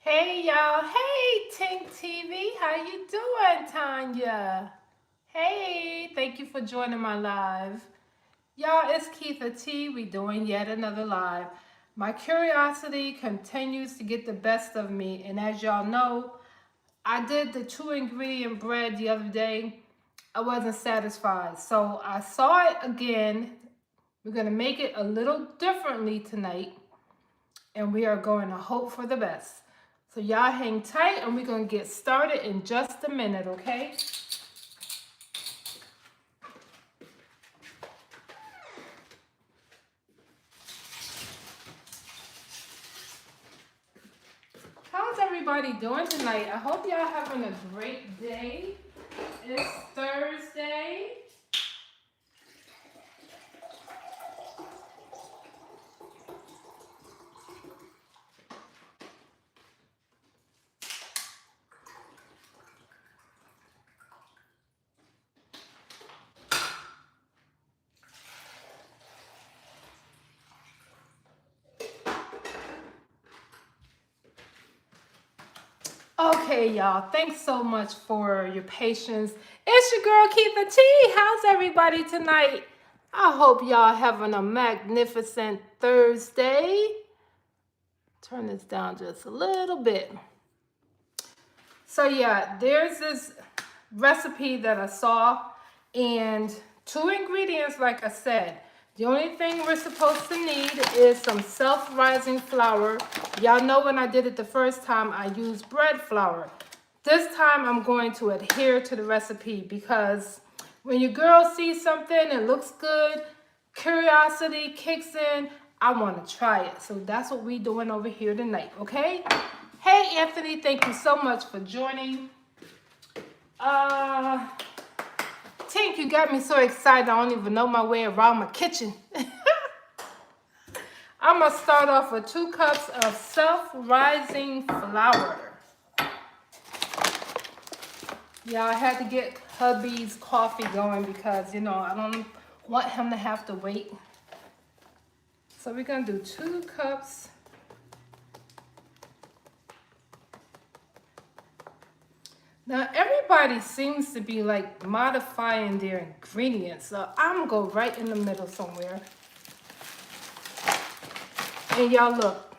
Hey y'all, hey Tink TV, how you doing, Tanya? Hey, thank you for joining my live. Y'all, it's Kietha T. We doing yet another live. My curiosity continues to get the best of me, and as y'all know, I did the 2 ingredient bread the other day. I wasn't satisfied, so I saw it again. We're gonna make it a little differently tonight, and we are going to hope for the best. So y'all hang tight and we're going to get started in just a minute, okay? How's everybody doing tonight? I hope y'all having a great day. It's Thursday. Okay, y'all, thanks so much for your patience. It's your girl, Kietha T. How's everybody tonight? I hope y'all having a magnificent Thursday. Turn this down just a little bit. So yeah, there's this recipe that I saw, and 2 ingredients, like I said. The only thing we're supposed to need is some self-rising flour. Y'all know when I did it the first time, I used bread flour. This time I'm going to adhere to the recipe because when your girl sees something and looks good, curiosity kicks in. I want to try it. So that's what we're doing over here tonight, okay? Hey, Anthony, thank you so much for joining. Tink, you got me so excited I don't even know my way around my kitchen. I'm going to start off with 2 cups of self-rising flour. Yeah, I had to get hubby's coffee going because, I don't want him to have to wait. So we're going to do 2 cups. Now, everybody seems to be like modifying their ingredients. So I'm going to go right in the middle somewhere. And y'all look,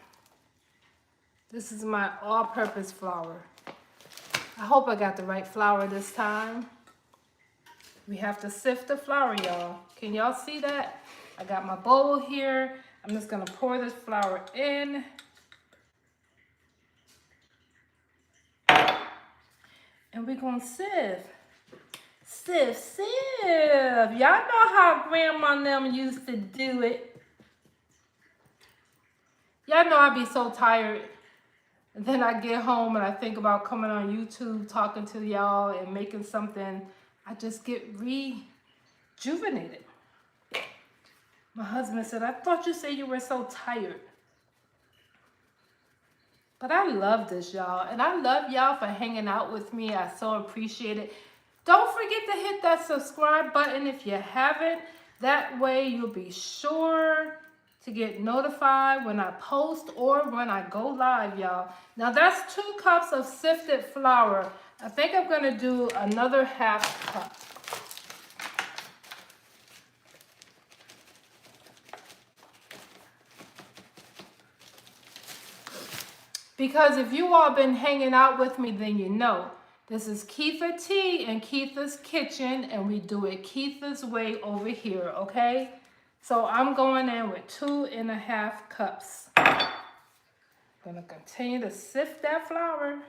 this is my all-purpose flour. I hope I got the right flour this time. We have to sift the flour, y'all. Can y'all see that? I got my bowl here. I'm just gonna pour this flour in. And we're gonna sieve. Sieve, sieve. Y'all know how grandma and them used to do it. Y'all know I be so tired. And then I get home and I think about coming on YouTube, talking to y'all and making something. I just get rejuvenated. My husband said, I thought you said you were so tired. But I love this, y'all. And I love y'all for hanging out with me. I so appreciate it. Don't forget to hit that subscribe button if you haven't. That way you'll be sure to get notified when I post or when I go live, y'all. Now that's 2 cups of sifted flour. I think I'm gonna do another half cup. Because if you all been hanging out with me, then you know. This is Kietha T in Kietha's Kitchen, and we do it Kietha's way over here, okay? So I'm going in with 2½ cups. I'm gonna continue to sift that flour.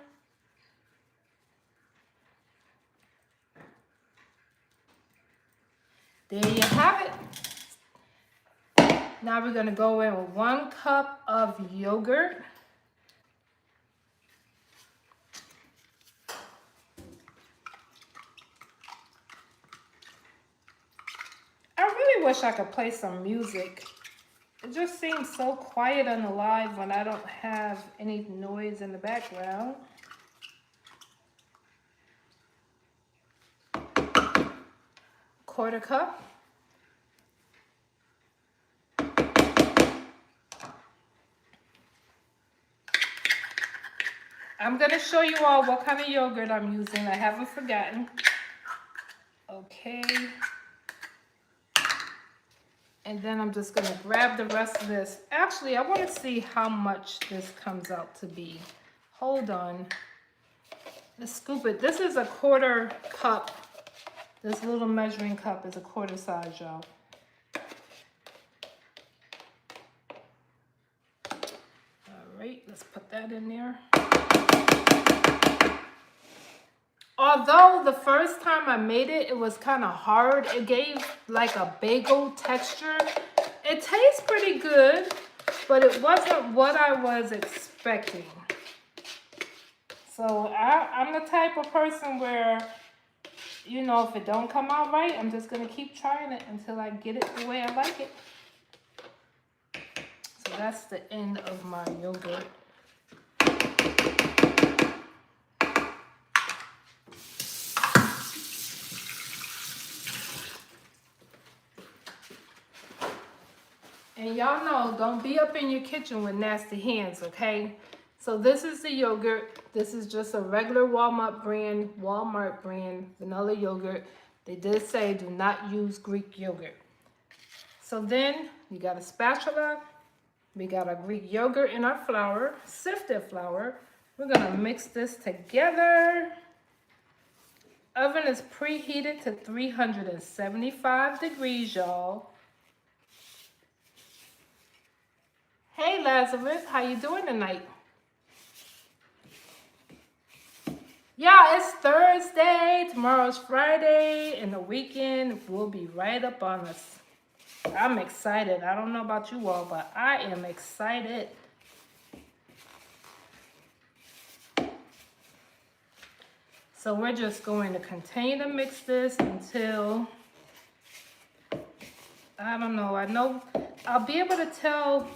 There you have it. Now we're gonna go in with 1 cup of yogurt. I really wish I could play some music. It just seems so quiet on the live when I don't have any noise in the background. 1/4 cup. I'm going to show you all what kind of yogurt I'm using. I haven't forgotten. Okay. And then I'm just going to grab the rest of this. Actually, I want to see how much this comes out to be. Hold on. Let's scoop it. This is a 1/4 cup. This little measuring cup is a 1/4 size, y'all. All right, let's put that in there. Although the first time I made it, it was kind of hard. It gave like a bagel texture. It tastes pretty good, but it wasn't what I was expecting. So I'm the type of person where, you know, if it don't come out right, I'm just going to keep trying it until I get it the way I like it. So that's the end of my yogurt. And y'all know, don't be up in your kitchen with nasty hands, okay? So this is the yogurt. This is just a regular Walmart brand vanilla yogurt. They did say do not use Greek yogurt. So then you got a spatula. We got our Greek yogurt in our flour, sifted flour. We're gonna mix this together. Oven is preheated to 375 degrees, y'all. Hey Lazarus, how you doing tonight? Yeah, it's Thursday, tomorrow's Friday, and the weekend will be right up on us. I'm excited. I don't know about you all, but I am excited. So we're just going to continue to mix this until, I don't know, I know I'll be able to tell.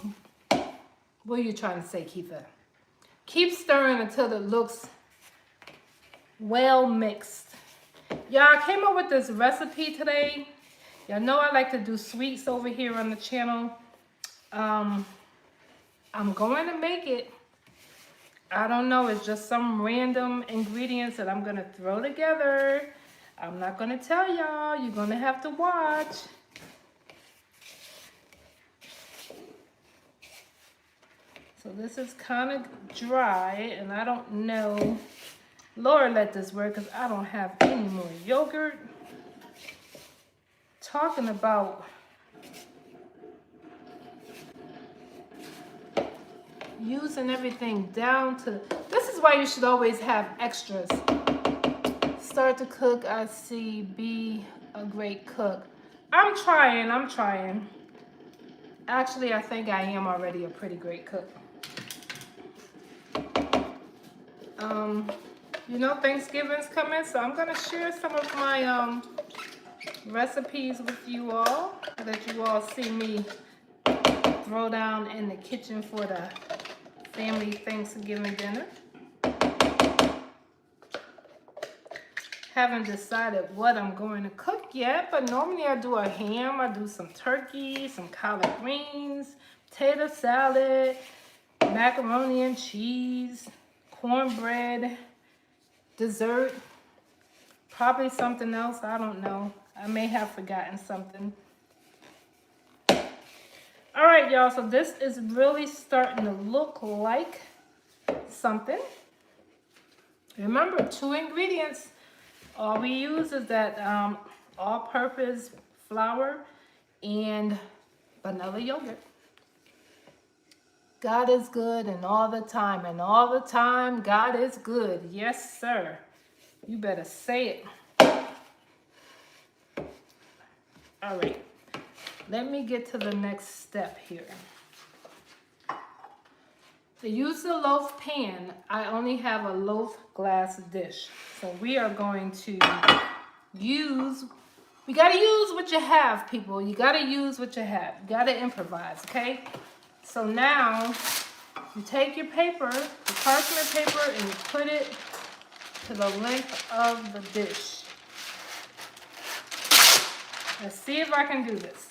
What are you trying to say, Kietha? Keep stirring until it looks well mixed. Y'all, I came up with this recipe today. Y'all know I like to do sweets over here on the channel. I'm going to make it. I don't know, it's just some random ingredients that I'm going to throw together. I'm not going to tell y'all. You're going to have to watch. So this is kind of dry, and I don't know. Lord, let this work, because I don't have any more yogurt. Talking about using everything down to, this is why you should always have extras. Start to cook, I see, be a great cook. I'm trying. Actually, I think I am already a pretty great cook. You know, Thanksgiving's coming, so I'm gonna share some of my recipes with you all, that you all see me throw down in the kitchen for the family Thanksgiving dinner. Haven't decided what I'm going to cook yet, but normally I do a ham, I do some turkey, some collard greens, potato salad, macaroni and cheese, cornbread, dessert, probably something else, I don't know. I may have forgotten something. All right, y'all, so this is really starting to look like something. Remember, 2 ingredients. All we use is that all-purpose flour and vanilla yogurt. God is good, and all the time, God is good. Yes, sir. You better say it. All right. Let me get to the next step here. To use the loaf pan, I only have a loaf glass dish. So we are going to use, we got to use what you have, people. You got to use what you have. You got to improvise, okay? So now you take your paper, the parchment paper, and you put it to the length of the dish. Let's see if I can do this.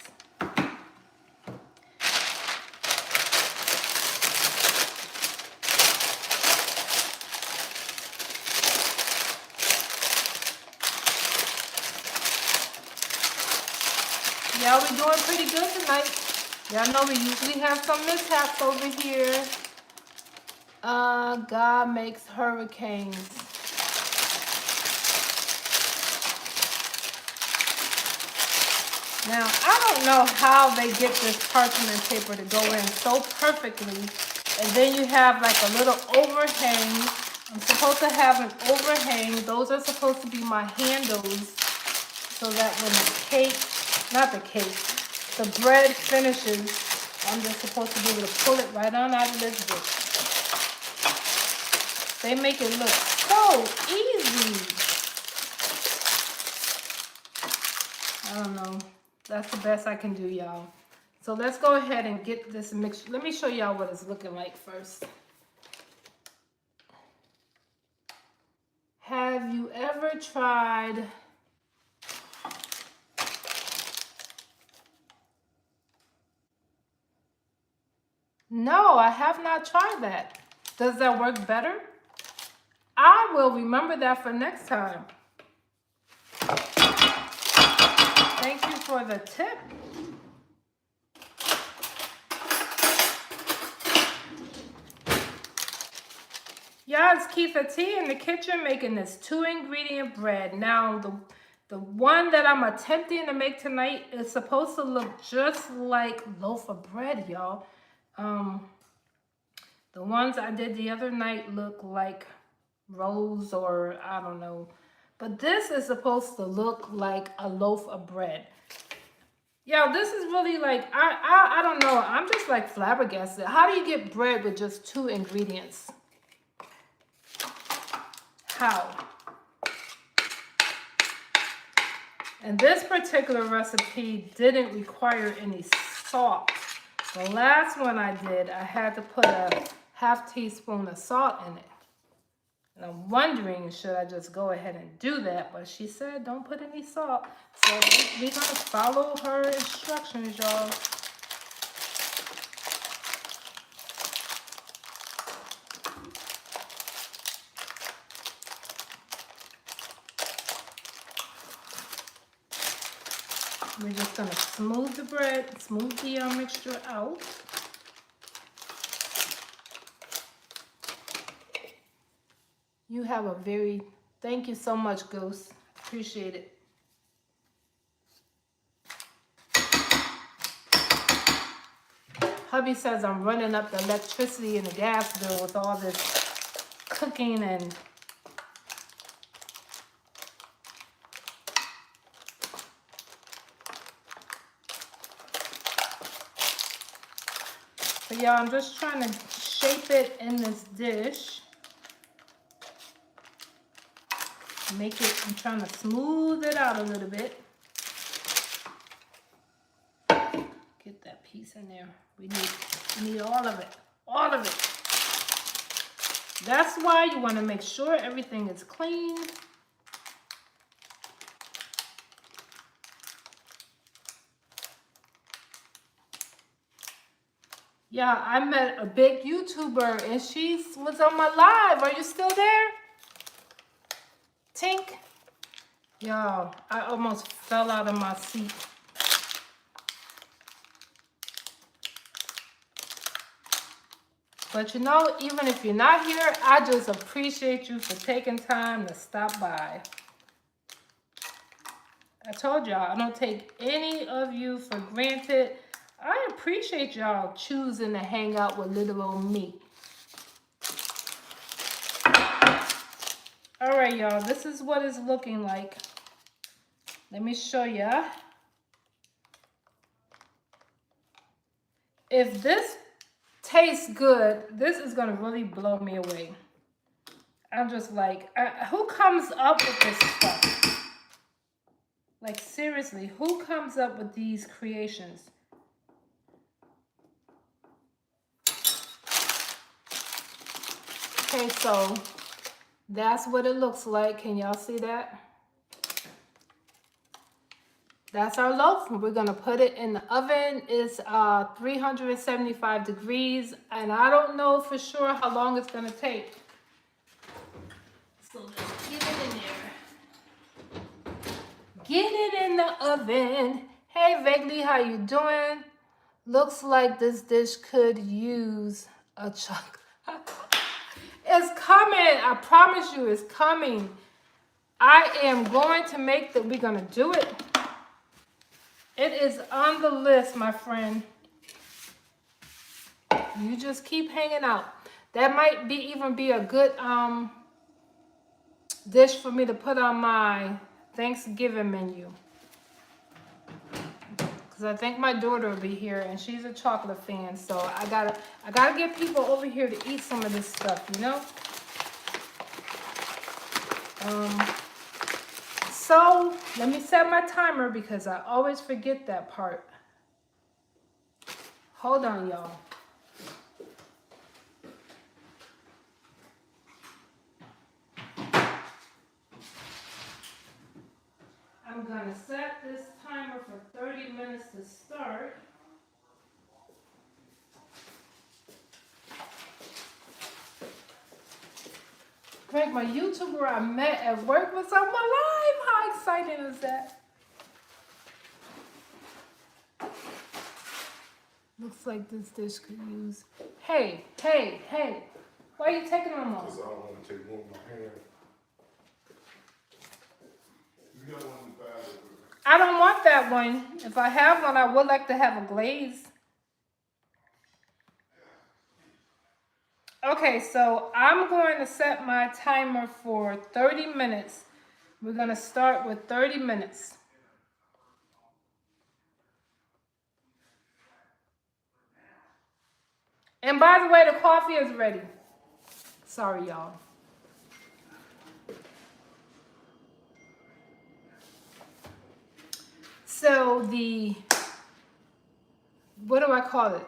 we're doing pretty good tonight. Y'all know we usually have some mishaps over here. God makes hurricanes. Now, I don't know how they get this parchment paper to go in so perfectly. And then you have like a little overhang. I'm supposed to have an overhang. Those are supposed to be my handles so that when the cake, not the cake, the bread finishes, I'm just supposed to be able to pull it right on out of this dish. They make it look so easy. I don't know. That's the best I can do, y'all. So let's go ahead and get this mixture. Let me show y'all what it's looking like first. Have you ever tried No, I have not tried that. Does that work better? I will remember that for next time. Thank you for the tip. Yeah, it's Kietha T in the kitchen making this 2-ingredient bread. Now, the one that I'm attempting to make tonight is supposed to look just like loaf of bread, y'all. The ones I did the other night look like rolls or I don't know. But this is supposed to look like a loaf of bread. Yo, this is really like, I don't know. I'm just like flabbergasted. How do you get bread with just 2 ingredients? How? And this particular recipe didn't require any salt. The last one I did, I had to put a ½ teaspoon of salt in it. And I'm wondering, should I just go ahead and do that? But she said, don't put any salt. So we're going to follow her instructions, y'all. We're just going to smooth the bread, smooth the mixture out. You have a very, thank you so much, Ghost. Appreciate it. Hubby says I'm running up the electricity and the gas bill with all this cooking and but y'all, I'm just trying to shape it in this dish. Make it, I'm trying to smooth it out a little bit. Get that piece in there. We need all of it. All of it. That's why you want to make sure everything is clean. Yeah, I met a big YouTuber and she was on my live. Are you still there? Tink. Y'all, I almost fell out of my seat. But you know, even if you're not here, I just appreciate you for taking time to stop by. I told y'all, I don't take any of you for granted. I appreciate y'all choosing to hang out with little old me. All right, y'all, this is what it's looking like. Let me show ya. If this tastes good, this is gonna really blow me away. I'm just like, who comes up with this stuff? Like seriously, who comes up with these creations? Okay, so that's what it looks like. Can y'all see that? That's our loaf. We're gonna put it in the oven. It's 375 degrees, and I don't know for sure how long it's gonna take. So let's get it in there. Get it in the oven Hey, Vaguely, how you doing? Looks like this dish could use a chocolate. It's coming. I promise you, it's coming. I am going to make the, we're going to do it. It is on the list, my friend. You just keep hanging out. That might be even be a good dish for me to put on my Thanksgiving menu. Because I think my daughter will be here and she's a chocolate fan. So I gotta get people over here to eat some of this stuff, you know? So let me set my timer because I always forget that part. Hold on, y'all. I'm gonna set this timer for 30 minutes to start. Greg, my YouTuber I met at work was on my live. How exciting is that? Looks like this dish could use. Hey. Why are you taking them off? Because I don't want to take one with my hand. You got one in the bag. I don't want that one. If I have one, I would like to have a glaze. Okay, so I'm going to set my timer for 30 minutes. We're going to start with 30 minutes. And by the way, the coffee is ready. Sorry, y'all. So the, what do I call it?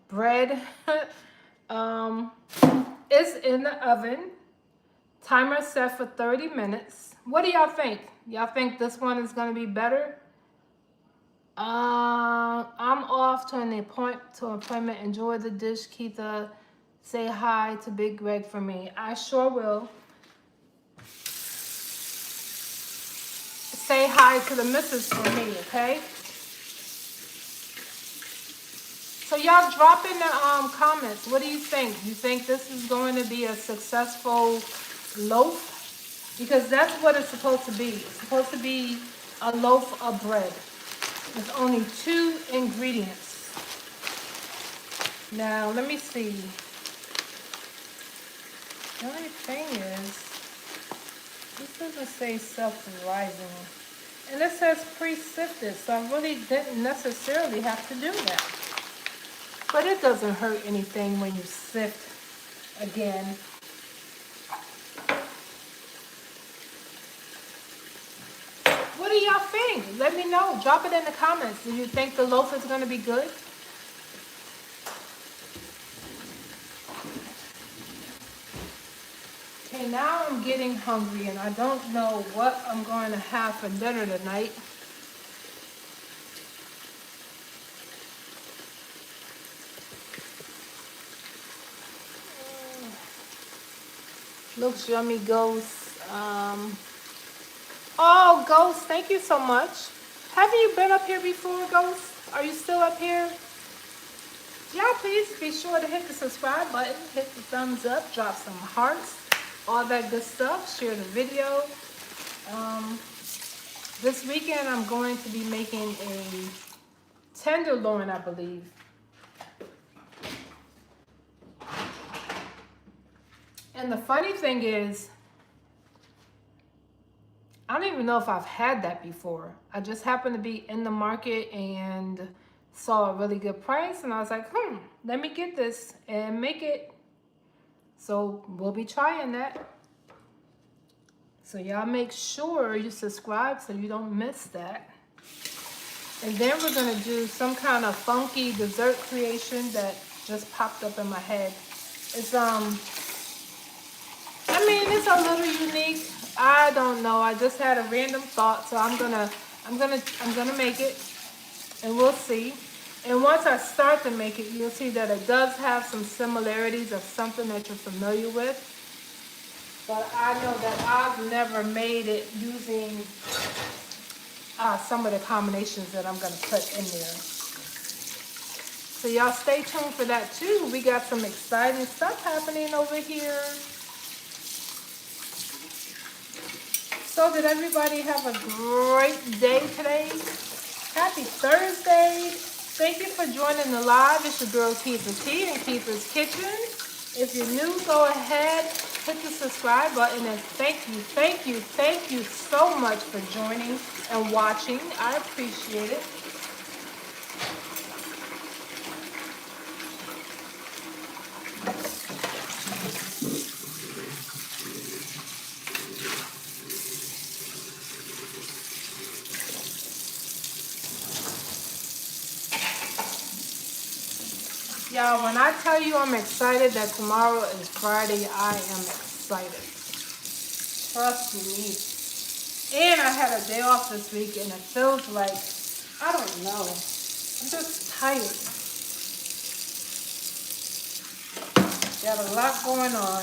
Bread is in the oven. Timer set for 30 minutes. What do y'all think? Y'all think this one is going to be better? I'm off to an appointment. Enjoy the dish, Kietha. Say hi to Big Greg for me. I sure will. Say hi to the missus for me, okay? So y'all drop in the comments. What do you think? You think this is going to be a successful loaf? Because that's what it's supposed to be. It's supposed to be a loaf of bread with only 2 ingredients. Now, let me see. The only thing is, this doesn't say self-rising. And it says pre-sifted, so I really didn't necessarily have to do that. But it doesn't hurt anything when you sift again. What do y'all think? Let me know. Drop it in the comments. Do you think the loaf is going to be good? Okay, now I'm getting hungry and I don't know what I'm going to have for dinner tonight. Looks yummy, Ghost. Oh, Ghost, thank you so much. Haven't you been up here before, Ghost? Are you still up here? Y'all, please be sure to hit the subscribe button, hit the thumbs up, drop some hearts, all that good stuff. Share the video. This weekend, I'm going to be making a tenderloin, I believe. And the funny thing is, I don't even know if I've had that before. I just happened to be in the market and saw a really good price. And I was like, let me get this and make it. So we'll be trying that. So y'all make sure you subscribe so you don't miss that. And then we're going to do some kind of funky dessert creation that just popped up in my head. It's, it's a little unique. I don't know. I just had a random thought, so I'm gonna make it, and we'll see. And once I start to make it, you'll see that it does have some similarities of something that you're familiar with. But I know that I've never made it using some of the combinations that I'm gonna put in there. So y'all stay tuned for that too. We got some exciting stuff happening over here. So did everybody have a great day today? Happy Thursday. Thank you for joining the live. It's your girl Kietha T in Kietha's Kitchen. If you're new, go ahead, hit the subscribe button, and thank you so much for joining and watching. I appreciate it. Y'all, when I tell you I'm excited that tomorrow is Friday, I am excited. Trust me. And I had a day off this week, and it feels like, I don't know, I'm just tired. Got a lot going on.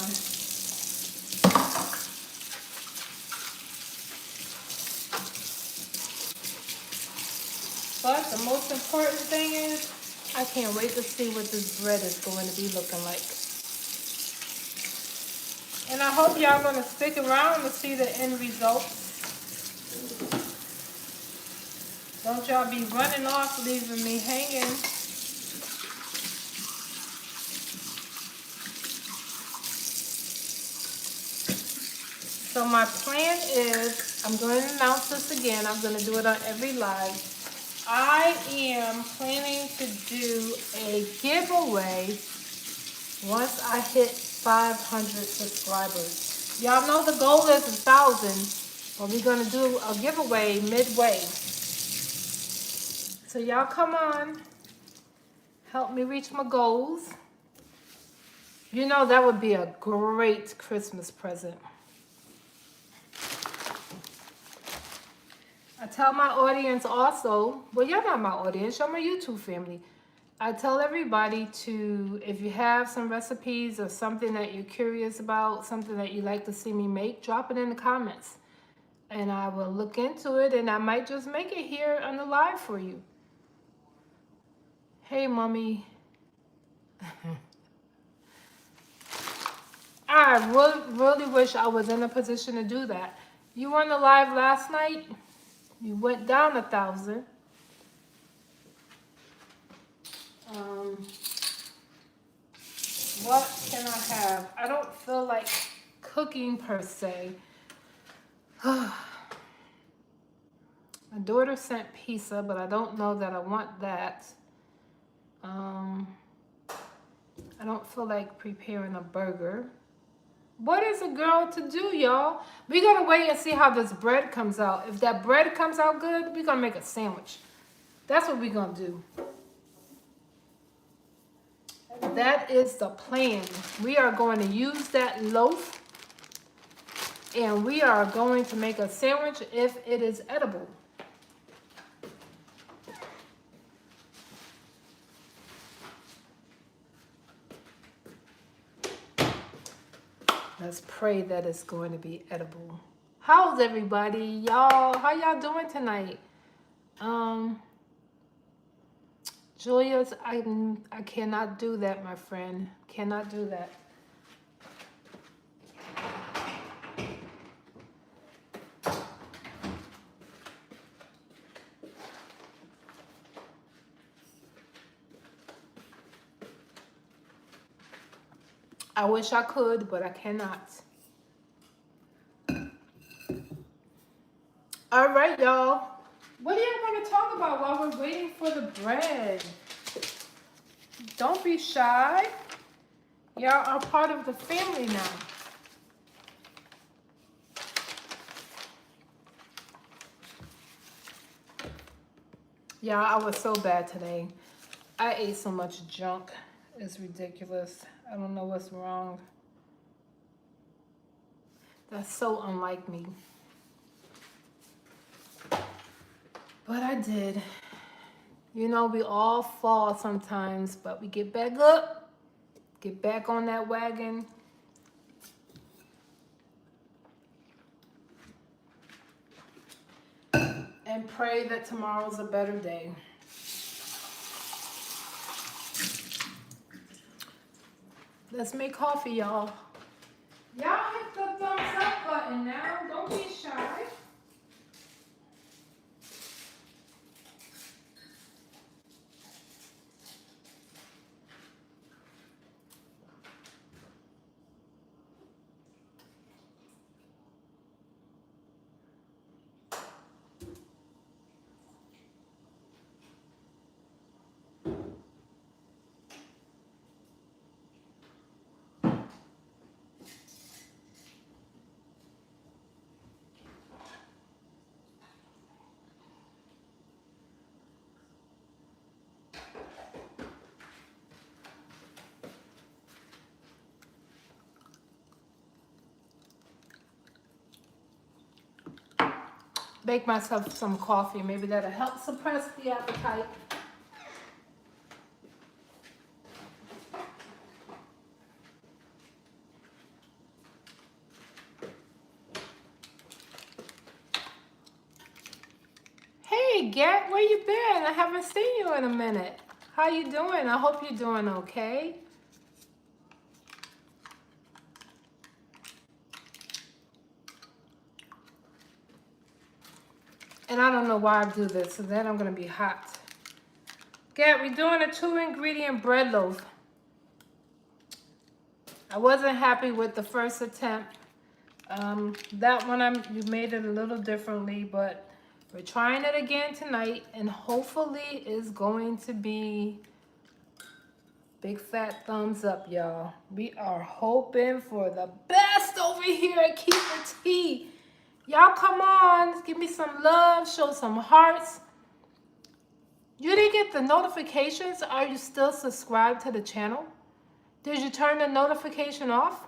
But the most important thing is, I can't wait to see what this bread is going to be looking like. And I hope y'all going to stick around to see the end result. Don't y'all be running off, leaving me hanging. So my plan is, I'm going to announce this again. I'm going to do it on every live. I am planning to do a giveaway once I hit 500 subscribers. Y'all know the goal is 1,000, but we're going to do a giveaway midway. So y'all come on, help me reach my goals. You know that would be a great Christmas present. I tell my audience also, well, you're not my audience, you're my YouTube family. I tell everybody to, if you have some recipes or something that you're curious about, something that you'd like to see me make, drop it in the comments. And I will look into it, and I might just make it here on the live for you. Hey, mommy. I really wish I was in a position to do that. You were on the live last night. You went down 1,000. What can I have? I don't feel like cooking per se. My daughter sent pizza, but I don't know that I want that. I don't feel like preparing a burger. What is a girl to do, y'all? We gotta wait and see how this bread comes out. If that bread comes out good, we're gonna make a sandwich. That's what we're gonna do. That is the plan. We are going to use that loaf, and we are going to make a sandwich if it is edible. Let's pray that it's going to be edible. How's everybody? Y'all, how y'all doing tonight? Julius, I cannot do that, my friend. Cannot do that. I wish I could, but I cannot. All right, y'all. What do y'all want to talk about while we're waiting for the bread? Don't be shy. Y'all are part of the family now. Y'all, I was so bad today. I ate so much junk. It's ridiculous. I don't know what's wrong. That's so unlike me. But I did. You know, we all fall sometimes, but we get back up, get back on that wagon. and pray that tomorrow's a better day. Let's make coffee, y'all. Y'all hit the thumbs up button now. Don't be shy. Make myself some coffee. Maybe that'll help suppress the appetite. Hey, Gat, where you been? I haven't seen you in a minute. How you doing? I hope you're doing okay. And I don't know why I do this, so then I'm gonna be hot. Gat, we're doing a 2-ingredient bread loaf. I wasn't happy with the first attempt. That one you made it a little differently, but we're trying it again tonight, and hopefully it's going to be big fat thumbs up, y'all. We are hoping for the best over here at Kietha T. Y'all come on, give me some love, show some hearts. You didn't get the notifications? Are you still subscribed to the channel? Did you turn the notification off?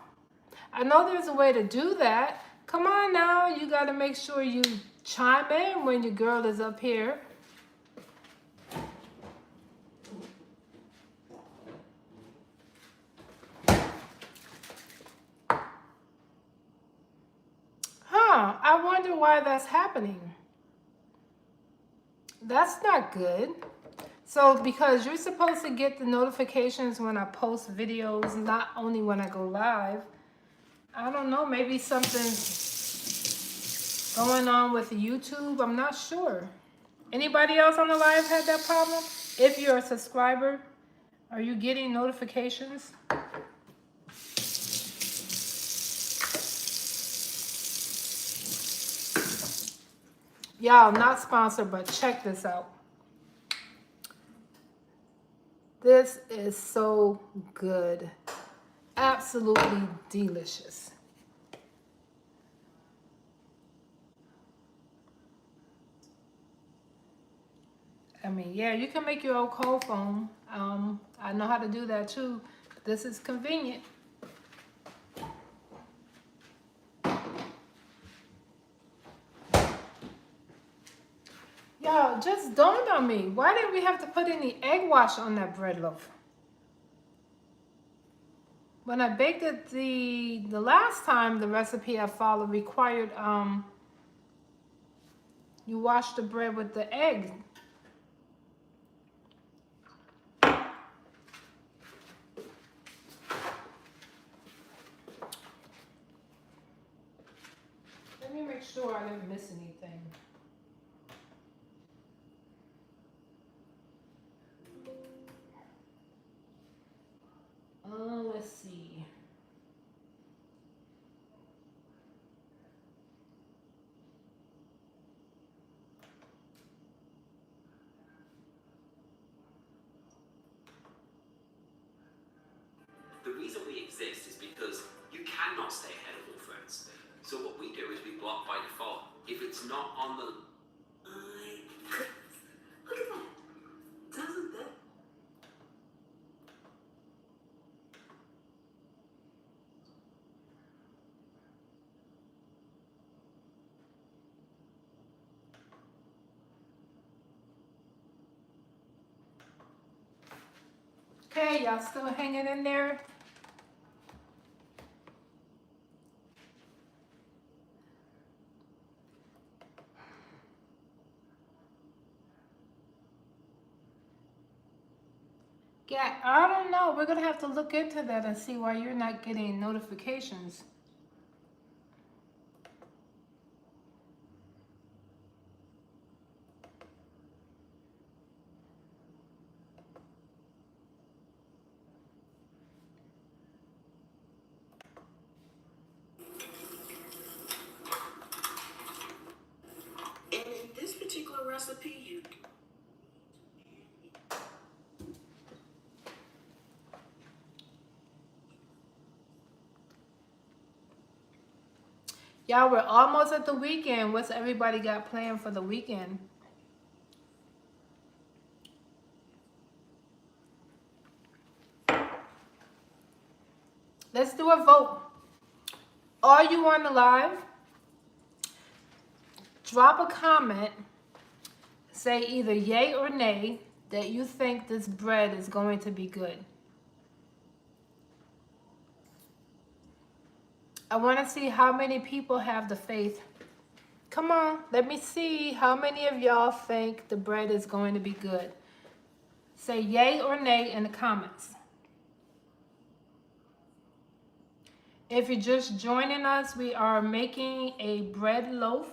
I know there's a way to do that. Come on now, you gotta make sure you chime in when your girl is up here. I wonder why that's happening. That's not good. So because you're supposed to get the notifications when I post videos, not only when I go live. I don't know, maybe something's going on with YouTube. I'm not sure. Anybody else on the live had that problem? If you're a subscriber, are you getting notifications? Y'all, not sponsored, but check this out. This is so good. Absolutely delicious. I mean, yeah, you can make your own cold foam. I know how to do that too. This is convenient. Y'all, just dawned on me. Why didn't we have to put any egg wash on that bread loaf? When I baked it the last time, the recipe I followed required you wash the bread with the egg. Let me make sure I didn't miss anything. Let's see. The reason we exist is because you cannot stay ahead of all threats. So what we do is we block by default. If it's not on the... Look at that. Doesn't that... Okay, y'all still hanging in there? Yeah, I don't know. We're gonna have to look into that and see why you're not getting notifications. And in this particular recipe, you Y'all, we're almost at the weekend. What's everybody got planned for the weekend? Let's do a vote. Are you on the live? Drop a comment. Say either yay or nay that you think this bread is going to be good. I want to see how many people have the faith. Come on, let me see how many of y'all think the bread is going to be good. Say yay or nay in the comments. If you're just joining us, we are making a bread loaf.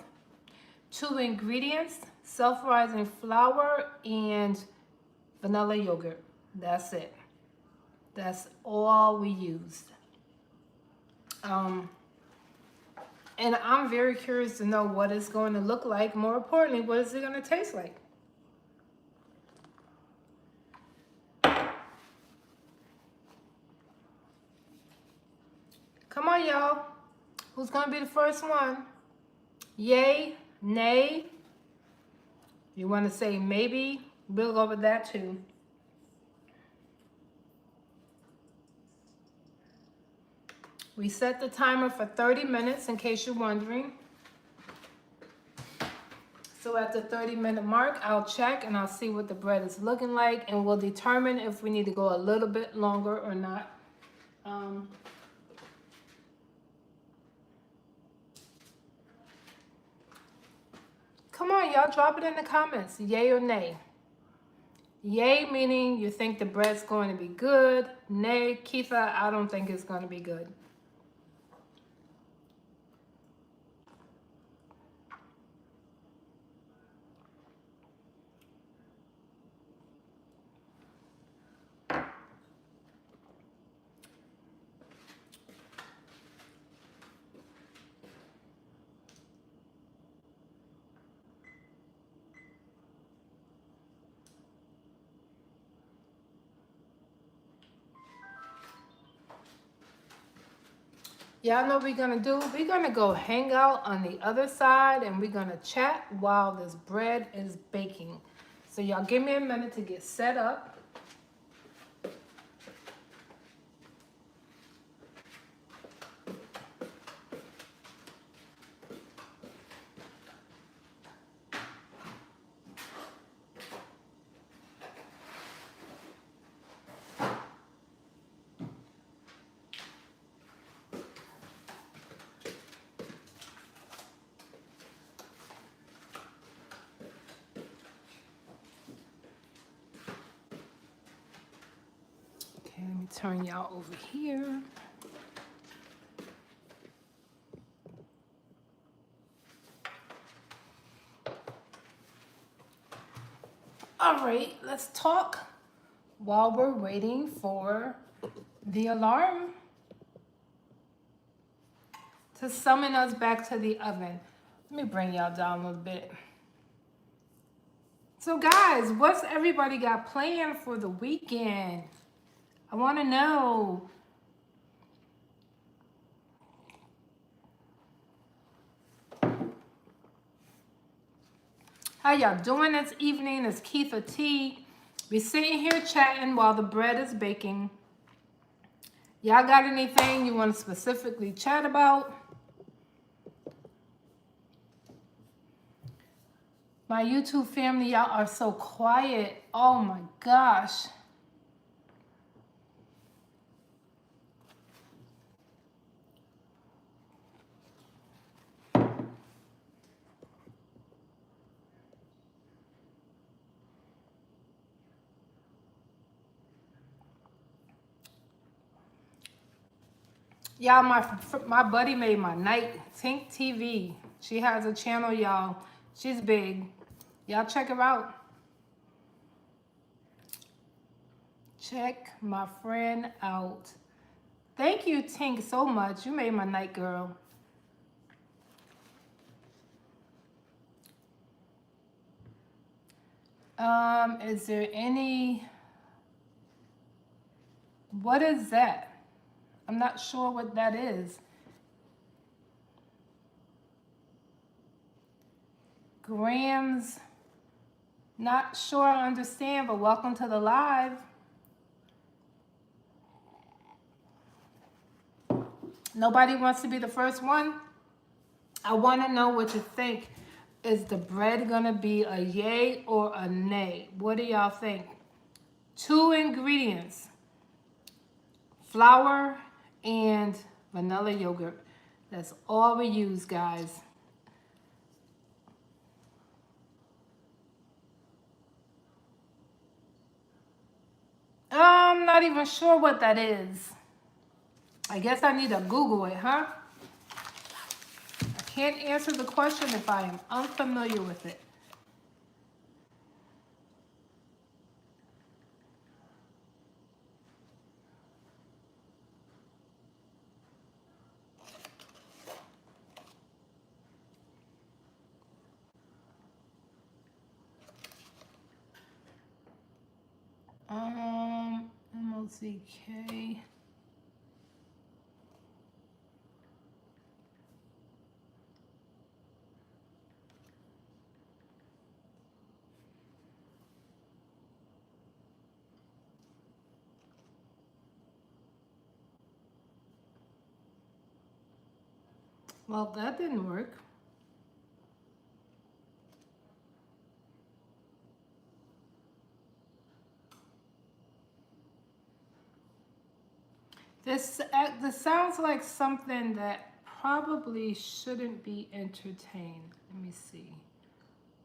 2 ingredients, self-rising flour and vanilla yogurt. That's it. That's all we used. And I'm very curious to know what it's going to look like. More importantly, what is it going to taste like? Come on, y'all. Who's going to be the first one? Yay, nay. You want to say maybe? We'll go with that too. We set the timer for 30 minutes in case you're wondering. So at the 30-minute mark, I'll check and I'll see what the bread is looking like, and we'll determine if we need to go a little bit longer or not. Come on, y'all, drop it in the comments, yay or nay. Yay meaning you think the bread's going to be good. Nay, Kietha, I don't think it's going to be good. Y'all know what we're gonna do? We're gonna go hang out on the other side and we're gonna chat while this bread is baking. So y'all give me a minute to get set up. Okay, let me turn y'all over here. All right, let's talk while we're waiting for the alarm to summon us back to the oven. Let me bring y'all down a little bit. So guys, what's everybody got planned for the weekend? I want to know. How y'all doing this evening? It's Kietha T. We're sitting here chatting while the bread is baking. Y'all got anything you want to specifically chat about? My YouTube family, y'all are so quiet. Oh my gosh. Y'all, my buddy made my night. Tink TV. She has a channel, y'all. She's big. Y'all check her out. Check my friend out. Thank you, Tink, so much. You made my night, girl. Is there any... What is that? I'm not sure what that is. Grams, not sure I understand, but welcome to the live. Nobody wants to be the first one? I want to know what you think. Is the bread gonna be a yay or a nay? What do y'all think? 2 ingredients: flour and vanilla yogurt. That's all we use, guys. I'm not even sure what that is. I guess I need to Google it, huh? I can't answer the question if I am unfamiliar with it. MLCK. Well, that didn't work. This sounds like something that probably shouldn't be entertained. Let me see.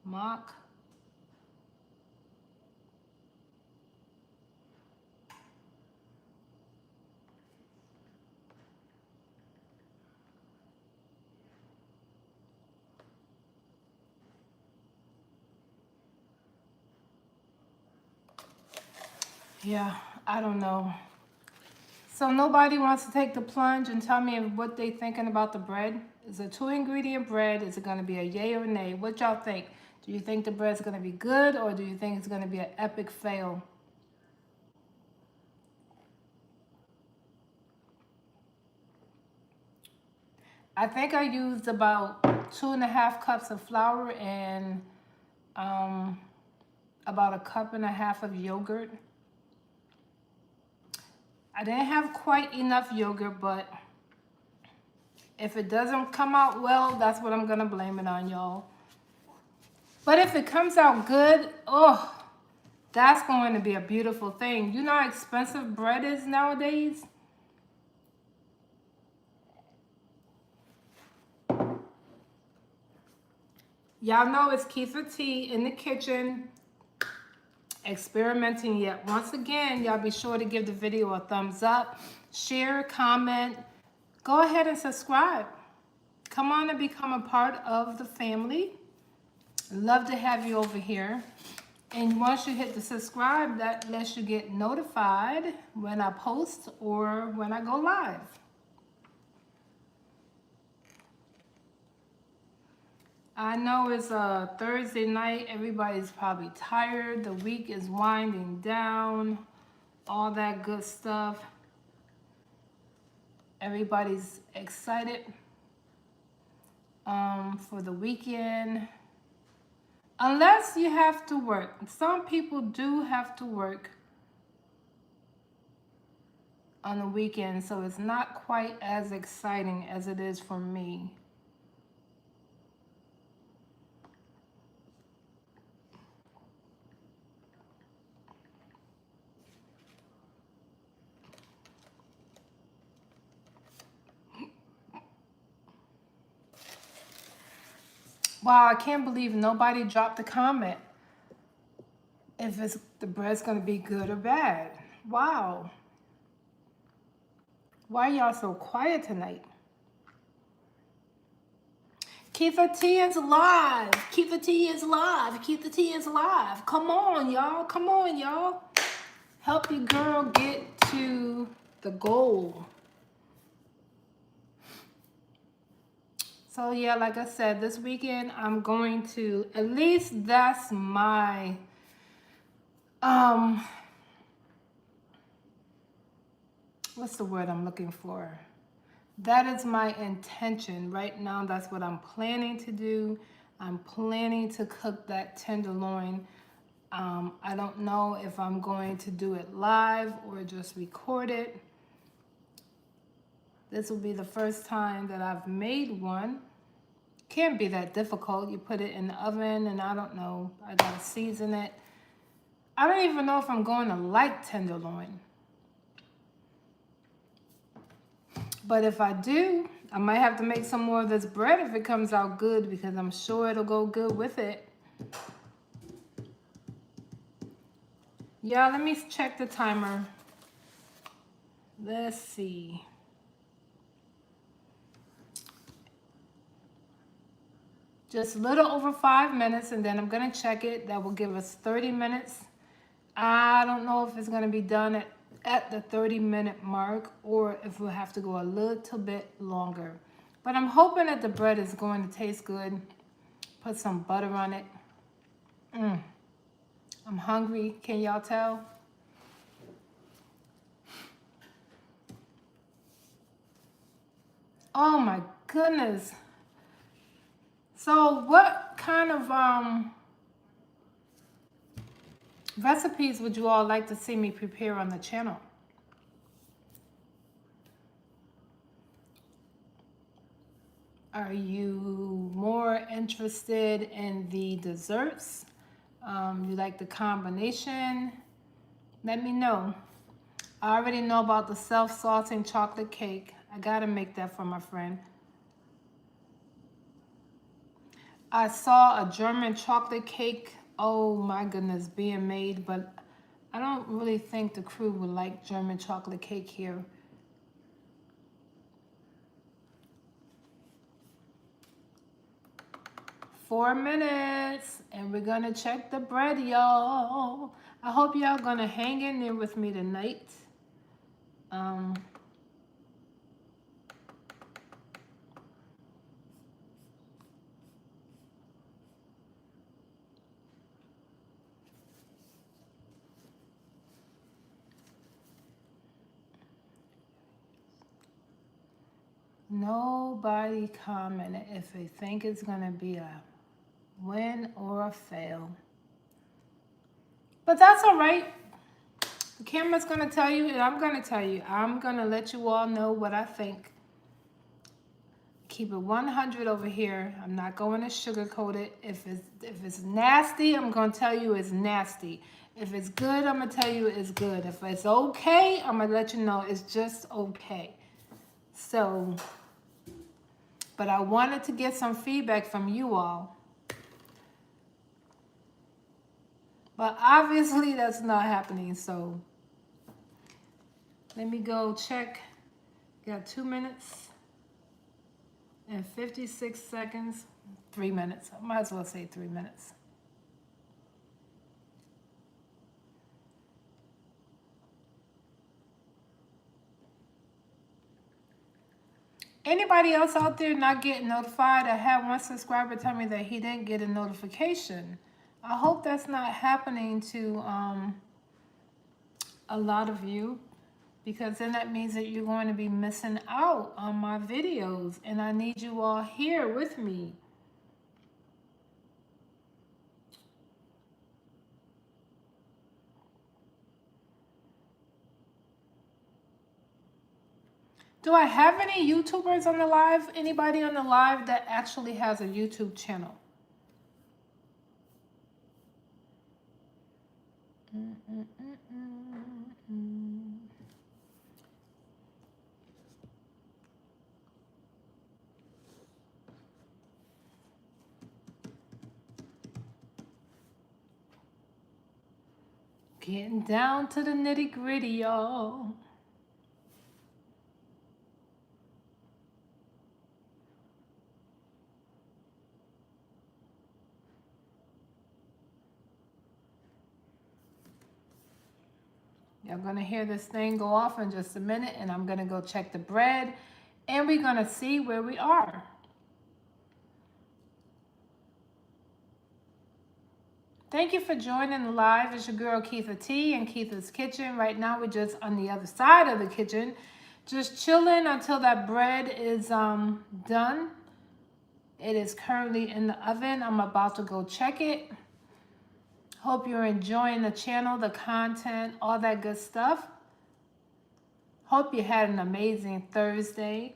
Mock. Yeah, I don't know. So nobody wants to take the plunge and tell me what they thinking about the bread? Is it 2-ingredient bread? Is it going to be a yay or a nay? What y'all think? Do you think the bread's going to be good, or do you think it's going to be an epic fail? I think I used about 2.5 cups of flour and about 1.5 cups of yogurt. I didn't have quite enough yogurt, but if it doesn't come out well, that's what I'm gonna blame it on, y'all. But if it comes out good, oh, that's going to be a beautiful thing. You know how expensive bread is nowadays? Y'all know it's Kietha T in the kitchen, experimenting yet. Once again, y'all be sure to give the video a thumbs up, share, comment, go ahead and subscribe. Come on and become a part of the family. Love to have you over here. And once you hit the subscribe, that lets you get notified when I post or when I go live. I know it's a Thursday night. Everybody's probably tired. The week is winding down. All that good stuff. Everybody's excited for the weekend. Unless you have to work. Some people do have to work on the weekend, so it's not quite as exciting as it is for me. Wow, I can't believe nobody dropped a comment if the bread's gonna be good or bad. Wow. Why y'all so quiet tonight? Kietha T is live. Kietha T is live. Kietha T is live. Come on, y'all. Come on, y'all. Help your girl get to the goal. So yeah, like I said, this weekend I'm going to, at least that's my what's the word I'm looking for? That is my intention right now. That's what I'm planning to do. I'm planning to cook that tenderloin. I don't know if I'm going to do it live or just record it. This will be the first time that I've made one. Can't be that difficult. You put it in the oven and I don't know, I gotta season it. I don't even know if I'm going to like tenderloin. But if I do, I might have to make some more of this bread if it comes out good, because I'm sure it'll go good with it. Yeah, let me check the timer. Let's see. Just a little over 5 minutes, and then I'm gonna check it. That will give us 30 minutes. I don't know if it's gonna be done at the 30-minute mark or if we'll have to go a little bit longer. But I'm hoping that the bread is going to taste good. Put some butter on it. I'm hungry, can y'all tell? Oh my goodness. So what kind of recipes would you all like to see me prepare on the channel? Are you more interested in the desserts? You like the combination? Let me know. I already know about the self-salting chocolate cake. I gotta make that for my friend. I saw a German chocolate cake, oh my goodness, being made, but I don't really think the crew would like German chocolate cake here. Four minutes, and we're gonna check the bread, y'all. I hope y'all gonna hang in there with me tonight. Nobody commented if they think it's gonna be a win or a fail. But that's all right. The camera's gonna tell you, and I'm gonna tell you. I'm gonna let you all know what I think. Keep it 100 over here. I'm not going to sugarcoat it. If it's nasty, I'm gonna tell you it's nasty. If it's good, I'm gonna tell you it's good. If it's okay, I'm gonna let you know it's just okay. So, but I wanted to get some feedback from you all. But obviously that's not happening, so let me go check. Got 2 minutes and 56 seconds. 3 minutes. I might as well say 3 minutes. Anybody else out there not getting notified? I had one subscriber tell me that he didn't get a notification. I hope that's not happening to a lot of you, because then that means that you're going to be missing out on my videos, and I need you all here with me. Do I have any YouTubers on the live? Anybody on the live that actually has a YouTube channel? Getting down to the nitty-gritty, y'all. You're gonna hear this thing go off in just a minute, and I'm gonna go check the bread, and we're gonna see where we are. Thank you for joining the live. It's your girl Kietha T in Kietha's Kitchen. Right now we're just on the other side of the kitchen, just chilling until that bread is done. It is currently in the oven. I'm about to go check it. Hope you're enjoying the channel, the content, all that good stuff. Hope you had an amazing Thursday.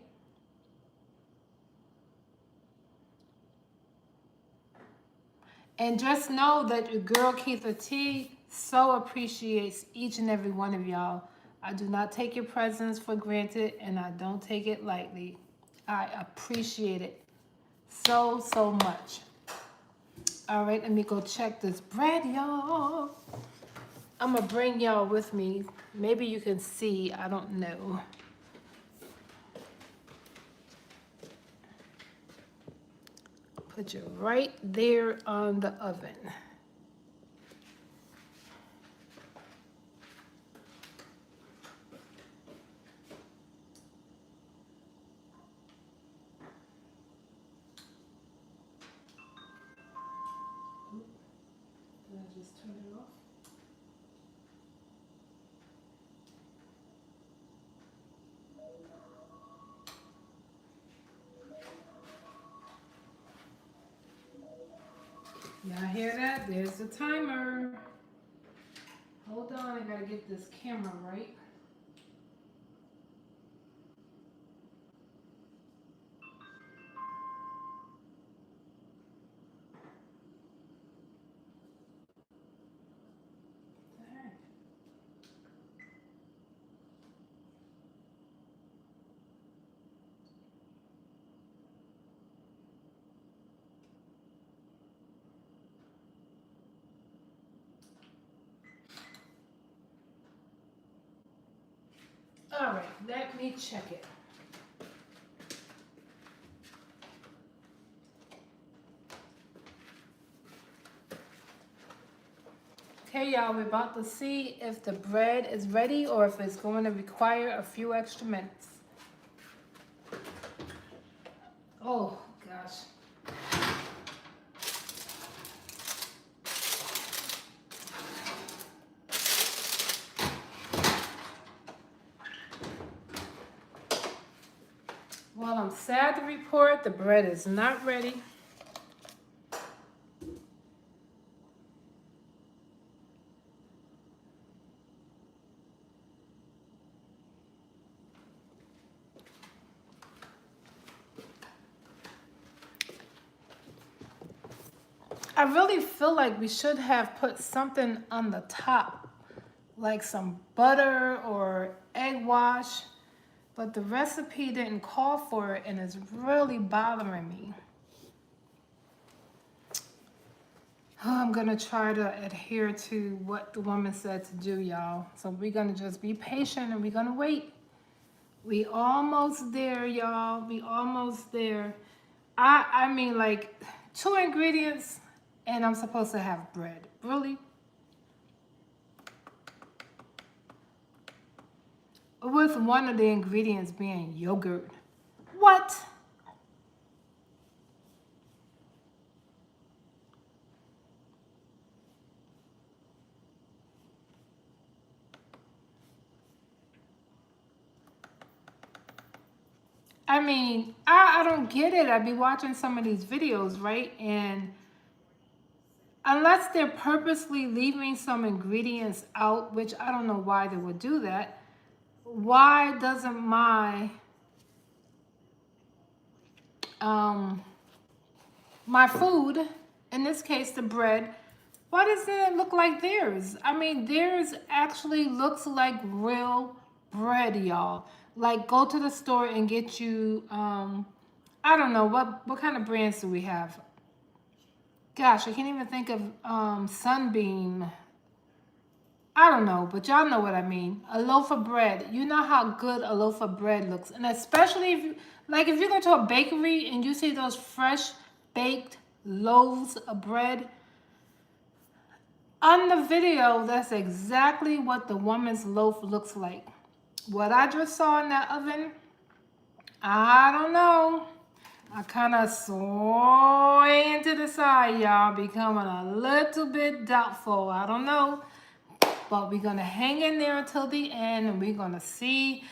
And just know that your girl Kietha T so appreciates each and every one of y'all. I do not take your presence for granted, and I don't take it lightly. I appreciate it so, so much. All right, let me go check this bread, y'all. I'm going to bring y'all with me. Maybe you can see. I don't know. Put you right there on the oven. Did I just turn it off? Y'all hear that? There's the timer. Hold on, I gotta get this camera right. All right, let me check it. Okay, y'all, we're about to see if the bread is ready or if it's going to require a few extra minutes. Oh, gosh. Well, I'm sad to report the bread is not ready. I really feel like we should have put something on the top, like some butter or egg wash, but the recipe didn't call for it, and it's really bothering me. I'm gonna try to adhere to what the woman said to do, y'all. So we're gonna just be patient and we're gonna wait. We almost there, y'all. We almost there. I mean, like 2 ingredients, and I'm supposed to have bread. Really? With one of the ingredients being yogurt. What? I mean, I don't get it. I be watching some of these videos, right? And unless they're purposely leaving some ingredients out, which I don't know why they would do that, why doesn't my food, in this case the bread, why doesn't it look like theirs? I mean, theirs actually looks like real bread, y'all. Like, go to the store and get you, I don't know, what kind of brands do we have? Gosh, I can't even think of Sunbeam. I don't know, but y'all know what I mean. A loaf of bread. You know how good a loaf of bread looks. And especially if you go to a bakery and you see those fresh baked loaves of bread, On the video, that's exactly what the woman's loaf looks like. What I just saw in that oven, I don't know. I kind of swaying to the side, y'all, becoming a little bit doubtful. I don't know. But we're going to hang in there until the end, and we're going to see,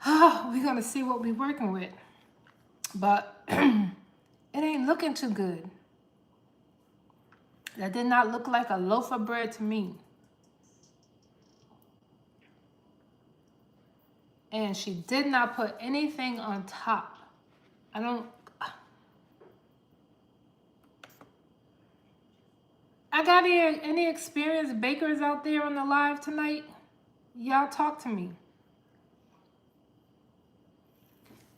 what we're working with. But it ain't looking too good. That did not look like a loaf of bread to me. And she did not put anything on top. I got any experienced bakers out there on the live tonight? Y'all talk to me.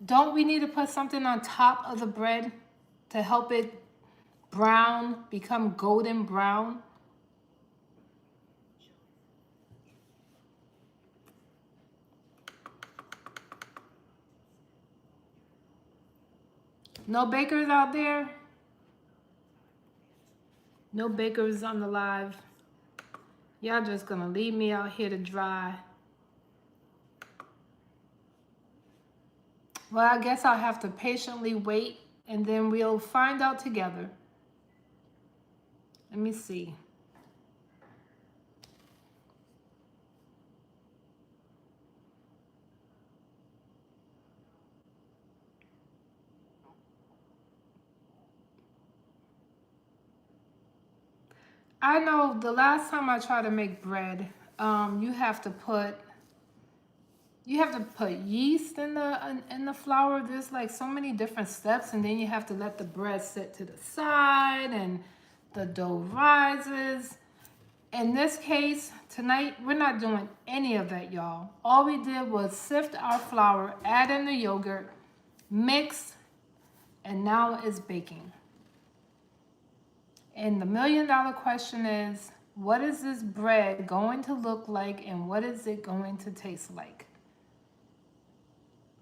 Don't we need to put something on top of the bread to help it brown, become golden brown? No bakers out there? No bakers on the live? Y'all just gonna leave me out here to dry. Well, I guess I'll have to patiently wait, and then we'll find out together. Let me see. I know the last time I tried to make bread, you have to put yeast in the flour. There's like so many different steps, and then you have to let the bread sit to the side, and the dough rises. In this case, tonight, we're not doing any of that, y'all. All we did was sift our flour, add in the yogurt, mix, and now it's baking. And the $1 million question is, what is this bread going to look like, and what is it going to taste like?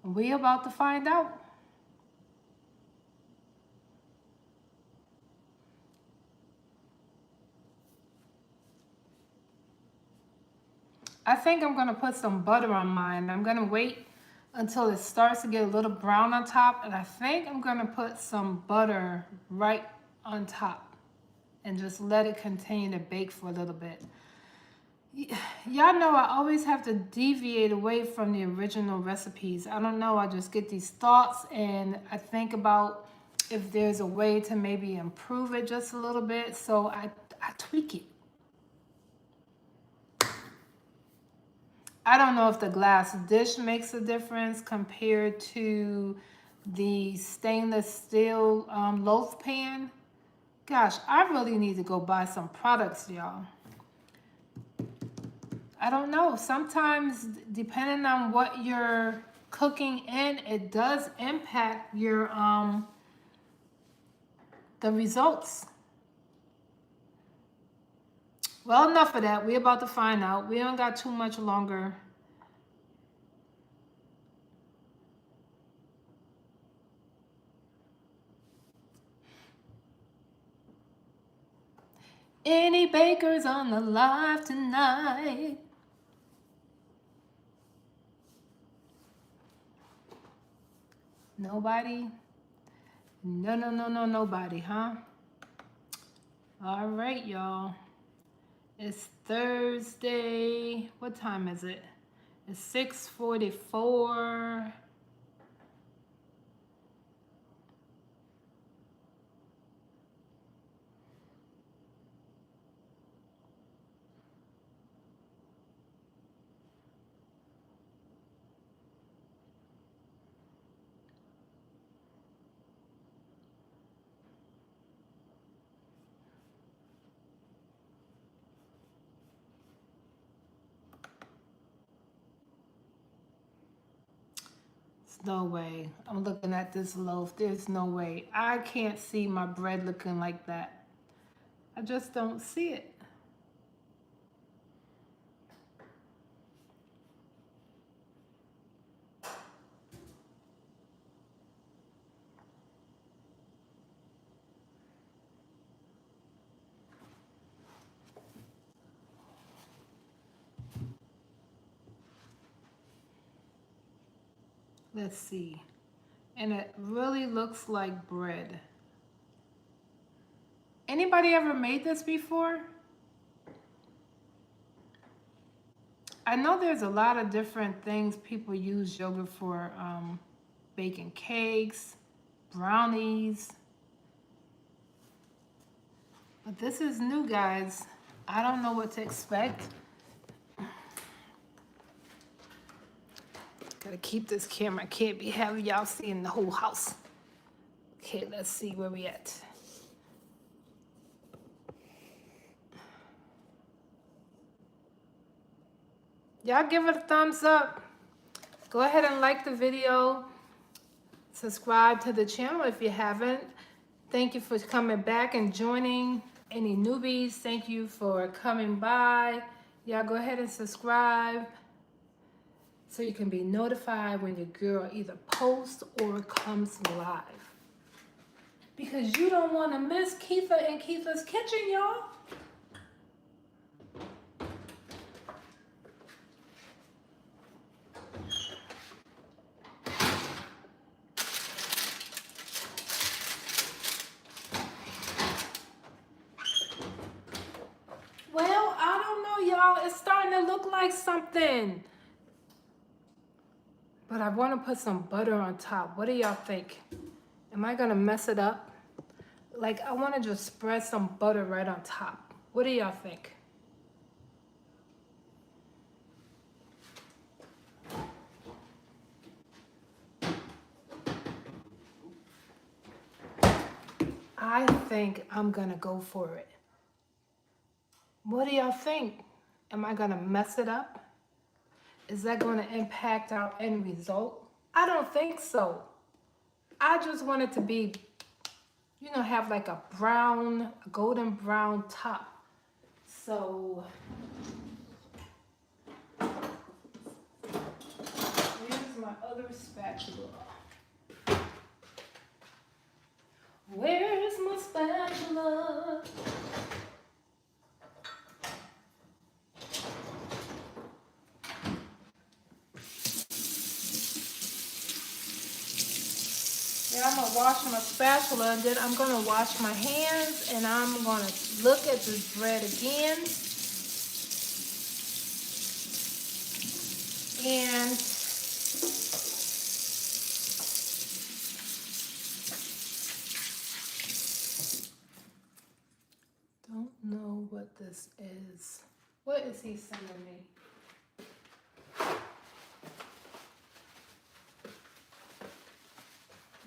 We're about to find out. I think I'm going to put some butter on mine. I'm going to wait until it starts to get a little brown on top, and I think I'm going to put some butter right on top and just let it continue to bake for a little bit. Y'all know I always have to deviate away from the original recipes. I don't know, I just get these thoughts and I think about if there's a way to maybe improve it just a little bit, so I tweak it. I don't know if the glass dish makes a difference compared to the stainless steel loaf pan. Gosh, I really need to go buy some products, y'all. I don't know. Sometimes, depending on what you're cooking in, it does impact your the results. Well, enough of that. We're about to find out. We don't got too much longer. Any bakers on the live tonight? Nobody? No, nobody, huh? All right, y'all. It's Thursday. What time is it? It's 6:44. No way. I'm looking at this loaf. There's no way. I can't see my bread looking like that. I just don't see it. Let's see. And it really looks like bread. Anybody ever made this before? I know there's a lot of different things people use yogurt for, baking cakes, brownies. But this is new, guys. I don't know what to expect. Gotta keep this camera. Can't be having y'all seeing the whole house. Okay, let's see where we at. Y'all give it a thumbs up. Go ahead and like the video. Subscribe to the channel if you haven't. Thank you for coming back and joining. Any newbies, thank you for coming by. Y'all go ahead and subscribe so you can be notified when your girl either posts or comes live. Because you don't want to miss Kietha and Kietha's Kitchen, y'all. Well, I don't know, y'all. It's starting to look like something. But I want to put some butter on top. What do y'all think? Am I going to mess it up? Like, I want to just spread some butter right on top. What do y'all think? I think I'm going to go for it. What do y'all think? Am I going to mess it up? Is that going to impact our end result? I don't think so. I just want it to be, you know, have like a brown, a golden brown top. So, where's my other spatula? Where's my spatula? Yeah, I'm gonna wash my spatula and then I'm gonna wash my hands and I'm gonna look at this bread again. And don't know what this is. What is he sending me?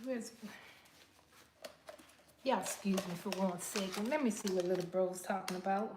Where's... Y'all excuse me for 1 second. Let me see what little bro's talking about.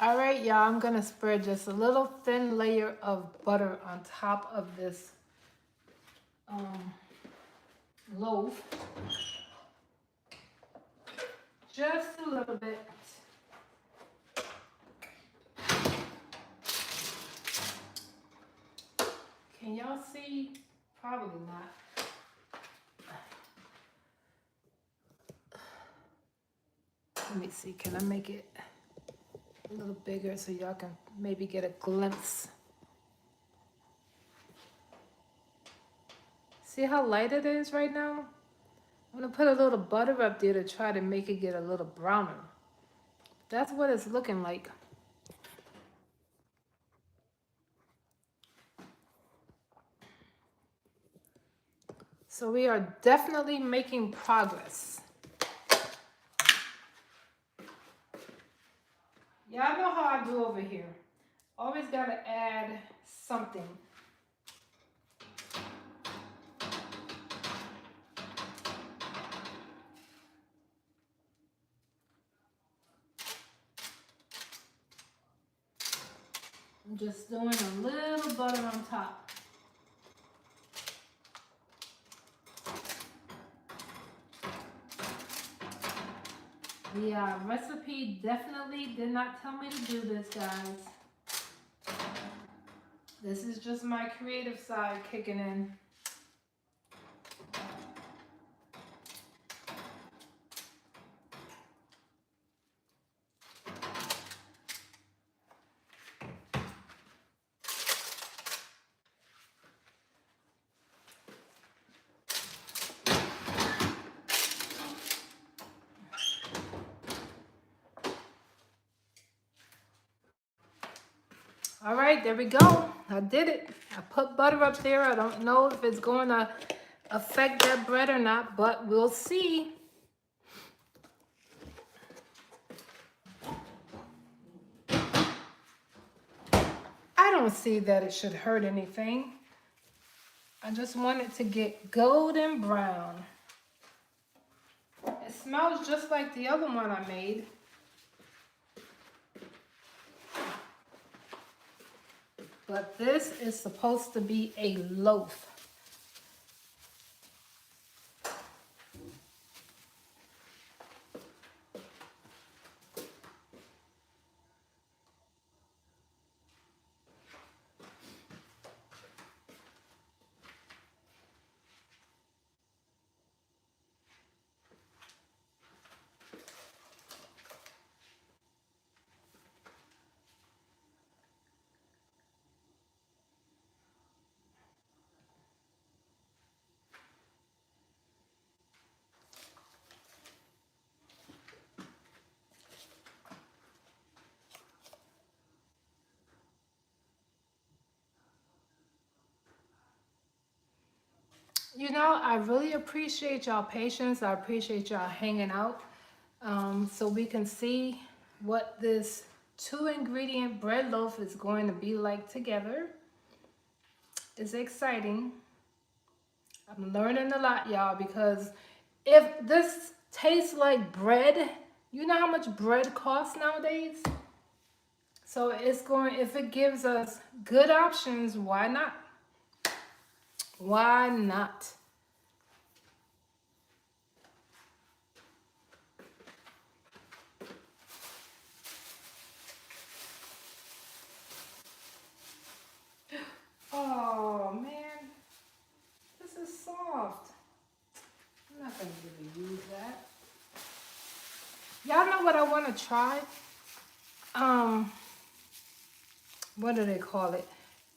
All right, y'all, I'm gonna spread just a little thin layer of butter on top of this loaf. Just a little bit. Can y'all see? Probably not. Let me see, can I make it a little bigger so y'all can maybe get a glimpse? See how light it is right now? I'm gonna put a little butter up there to try to make it get a little browner. That's what it's looking like. So we are definitely making progress. Y'all know how I do over here. Always gotta add something. I'm just doing a little butter on top. The recipe definitely did not tell me to do this, guys. This is just my creative side kicking in. All right, there we go. I did it. I put butter up there. I don't know if it's going to affect that bread or not, but we'll see. I don't see that it should hurt anything. I just want it to get golden brown. It smells just like the other one I made. But this is supposed to be a loaf. You know, I really appreciate y'all patience. I appreciate y'all hanging out so we can see what this 2-ingredient bread loaf is going to be like together. It's exciting. I'm learning a lot, y'all, because if this tastes like bread, you know how much bread costs nowadays? So it's going, if it gives us good options, why not? Why not? Oh man, this is soft. I'm not gonna really use that. Y'all know what I want to try? What do they call it?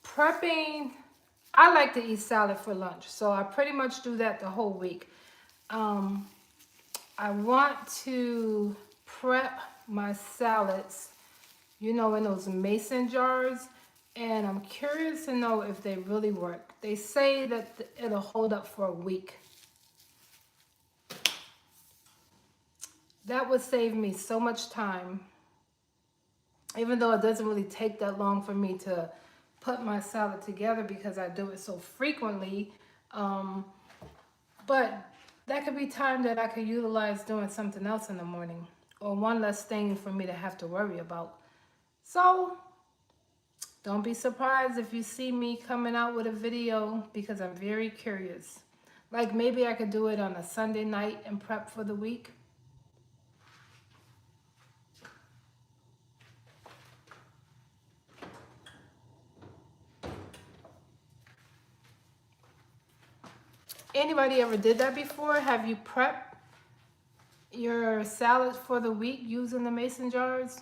Prepping. I like to eat salad for lunch, so I pretty much do that the whole week. I want to prep my salads, you know, in those mason jars, and I'm curious to know if they really work. They say that it'll hold up for a week. That would save me so much time, even though it doesn't really take that long for me to put my salad together because I do it so frequently. But that could be time that I could utilize doing something else in the morning, or one less thing for me to have to worry about. So don't be surprised if you see me coming out with a video, because I'm very curious. Like maybe I could do it on a Sunday night and prep for the week. Anybody ever did that before? Have you prepped your salad for the week using the mason jars?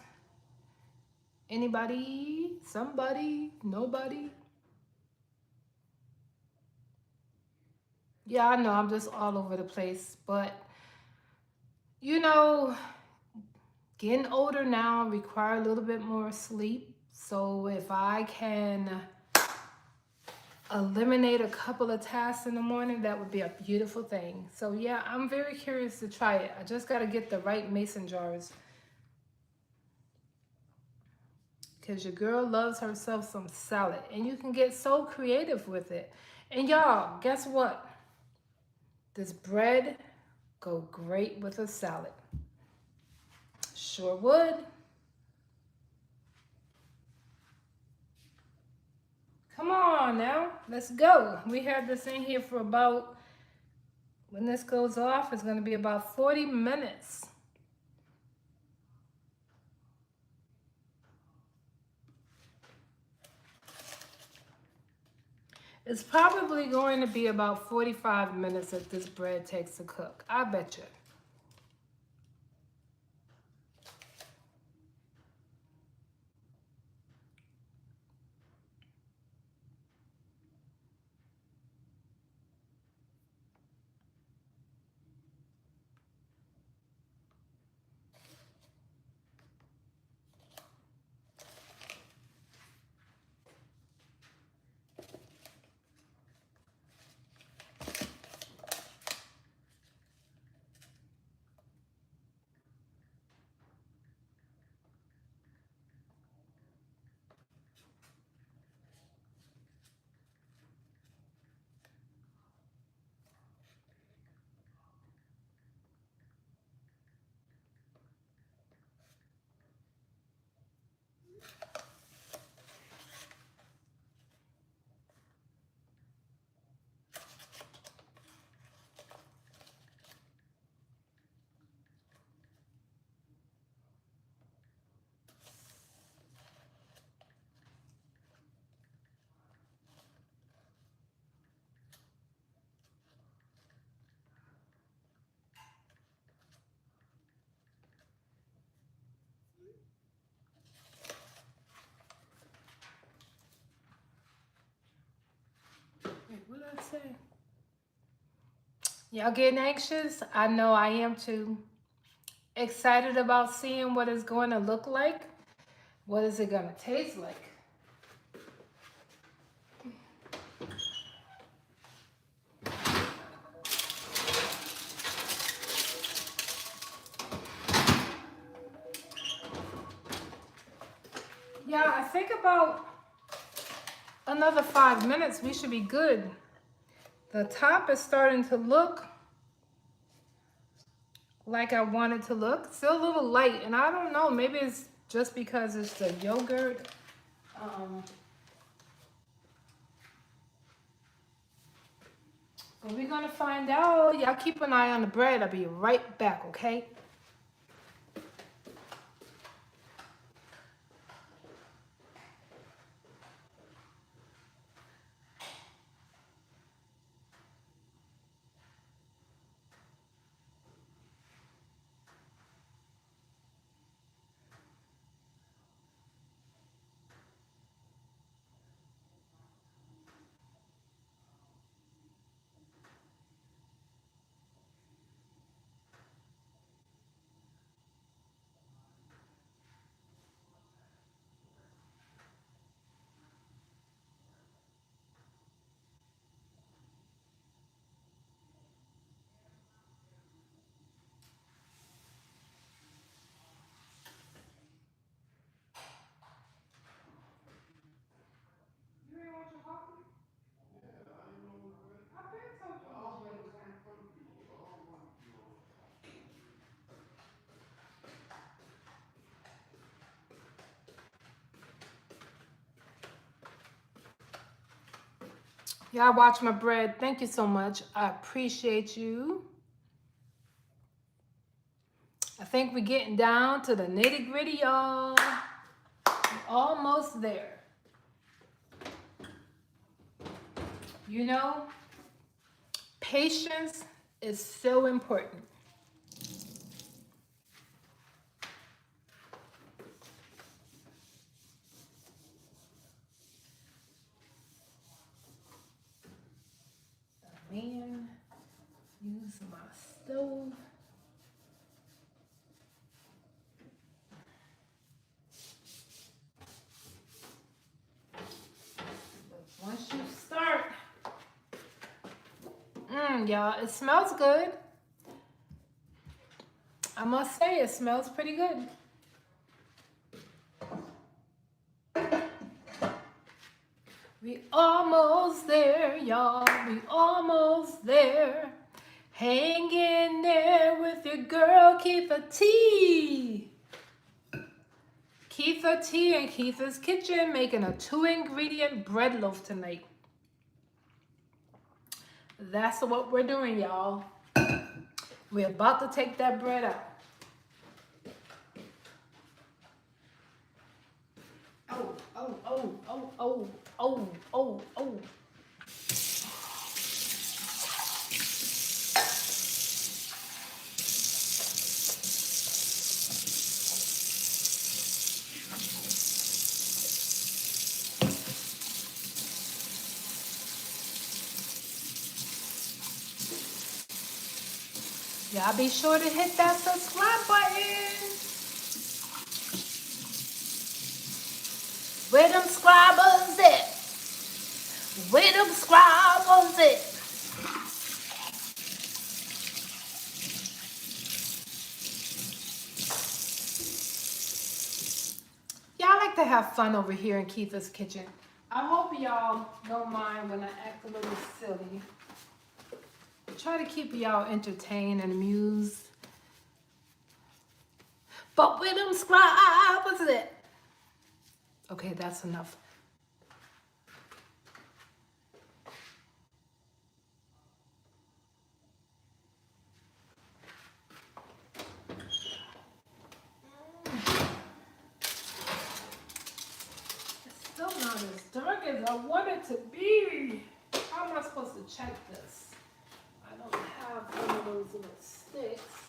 Anybody? Somebody? Nobody? Yeah, I know I'm just all over the place, but you know, getting older now require a little bit more sleep. So if I can eliminate a couple of tasks in the morning, that would be a beautiful thing. So yeah, I'm very curious to try it. I just got to get the right mason jars. because your girl loves herself some salad. And you can get so creative with it. And y'all, guess what? This bread go great with a salad. Sure would. Come on now, let's go. We have this in here for about, when this goes off, it's going to be about 40 minutes. It's probably going to be about 45 minutes that this bread takes to cook. I bet you. Wait, what did I say? Y'all getting anxious? I know I am too. Excited about seeing what it's going to look like. What is it going to taste like? Yeah, I think about another 5 minutes, we should be good. The top is starting to look like I want it to look. Still a little light, and I don't know, maybe it's just because it's the yogurt. But we're gonna find out. Y'all keep an eye on the bread. I'll be right back, okay? Y'all watch my bread. Thank you so much. I appreciate you. I think we're getting down to the nitty gritty, y'all. Almost there. You know, patience is so important. Man, use my stove. But once you start, y'all, it smells good. I must say, it smells pretty good. We almost there, y'all. We almost there. Hang in there with your girl, Kietha T. Kietha T and Kietha's Kitchen making a 2-ingredient bread loaf tonight. That's what we're doing, y'all. We're about to take that bread out. Oh, oh, oh, oh, oh, oh, oh, oh. Y'all be sure to hit that subscribe button. Where them subscribers at? Where them subscribers at? Y'all like to have fun over here in Kietha's Kitchen. I hope y'all don't mind when I act a little silly. Try to keep y'all entertained and amused. But where them subscribers at? Okay, that's enough. It's still not as dark as I want it to be. How am I supposed to check this? I don't have one of those little sticks.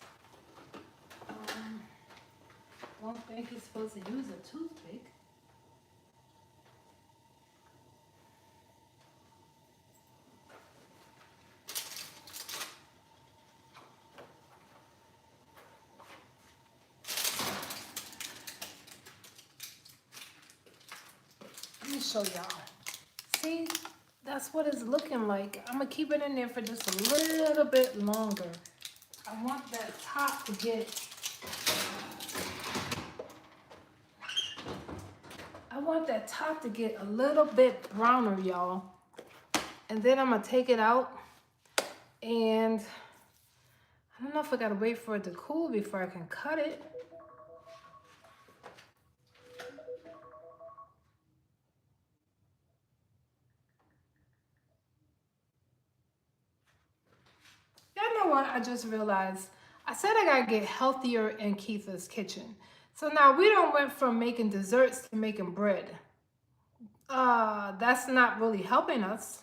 Don't think you're supposed to use a toothpick. Let me show y'all. See, that's what it's looking like. I'm gonna keep it in there for just a little bit longer. I want that top to get, a little bit browner, y'all. And then I'm gonna take it out, and I don't know if I gotta wait for it to cool before I can cut it. Y'all know what I just realized? I said I gotta get healthier in Kietha's Kitchen. So now we don't went from making desserts to making bread. That's not really helping us.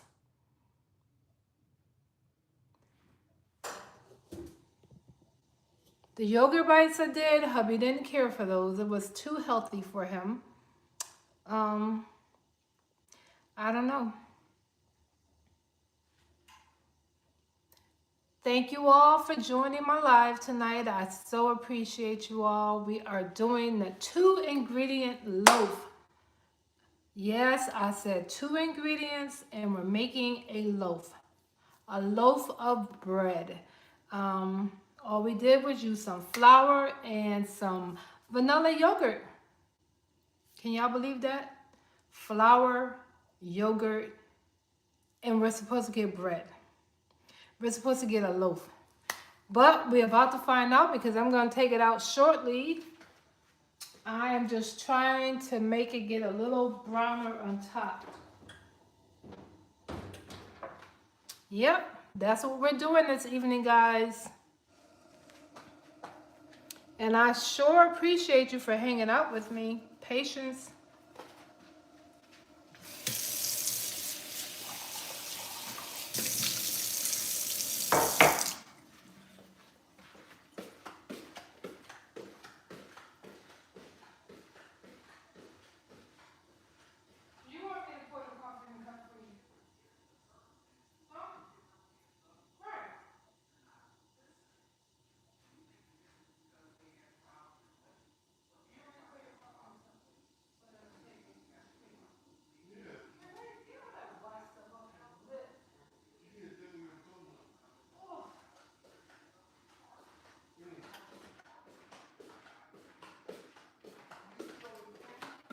The yogurt bites I did, hubby didn't care for those. It was too healthy for him. I don't know. Thank you all for joining my live tonight. I so appreciate you all. We are doing the 2-ingredient loaf. Yes, I said 2 ingredients, and we're making a loaf of bread. All we did was use some flour and some vanilla yogurt. Can y'all believe that? Flour, yogurt, and we're supposed to get bread. We're supposed to get a loaf. But we're about to find out because I'm going to take it out shortly. I am just trying to make it get a little browner on top. Yep, that's what we're doing this evening, guys. And I sure appreciate you for hanging out with me. Patience.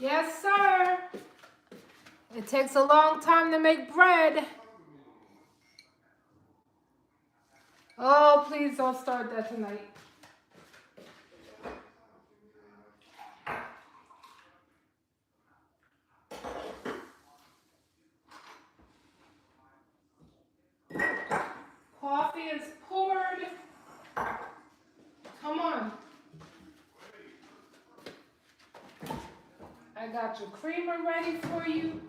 Yes, sir. It takes a long time to make bread. Oh, please don't start that tonight. Coffee is poured. Come on. I got your creamer ready for you.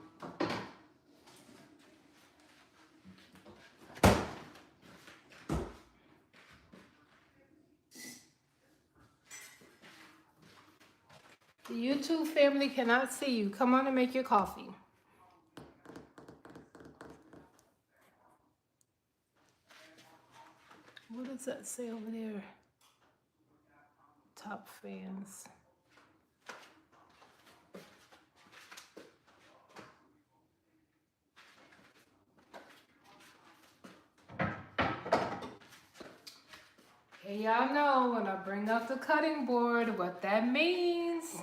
The YouTube family cannot see you. Come on and make your coffee. What does that say over there? Top fans. Hey, y'all know when I bring up the cutting board what that means.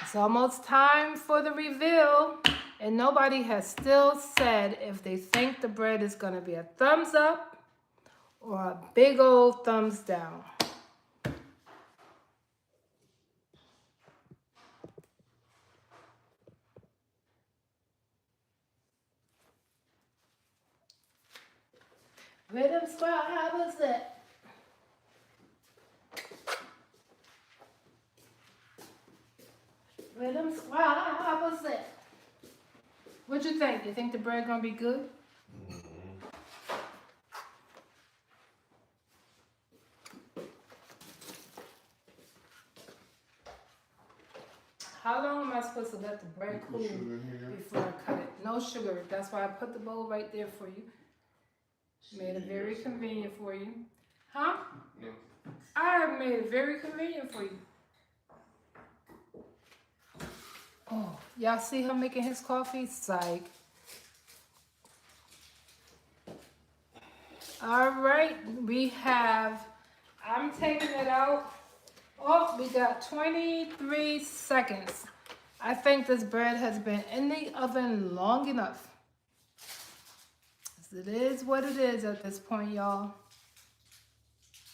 It's almost time for the reveal, and nobody has still said if they think the bread is going to be a thumbs up or a big old thumbs down. Rhythm squad, what's that? Rhythm squad, what's that? What you think? You think the bread gonna be good? How long am I supposed to let the bread cool before I cut it? No sugar. That's why I put the bowl right there for you. Made it very convenient for you. Huh? No. I have made it very convenient for you. Oh, y'all see him making his coffee? Psych. All right, I'm taking it out. Oh, we got 23 seconds. I think this bread has been in the oven long enough. It is what it is at this point, y'all.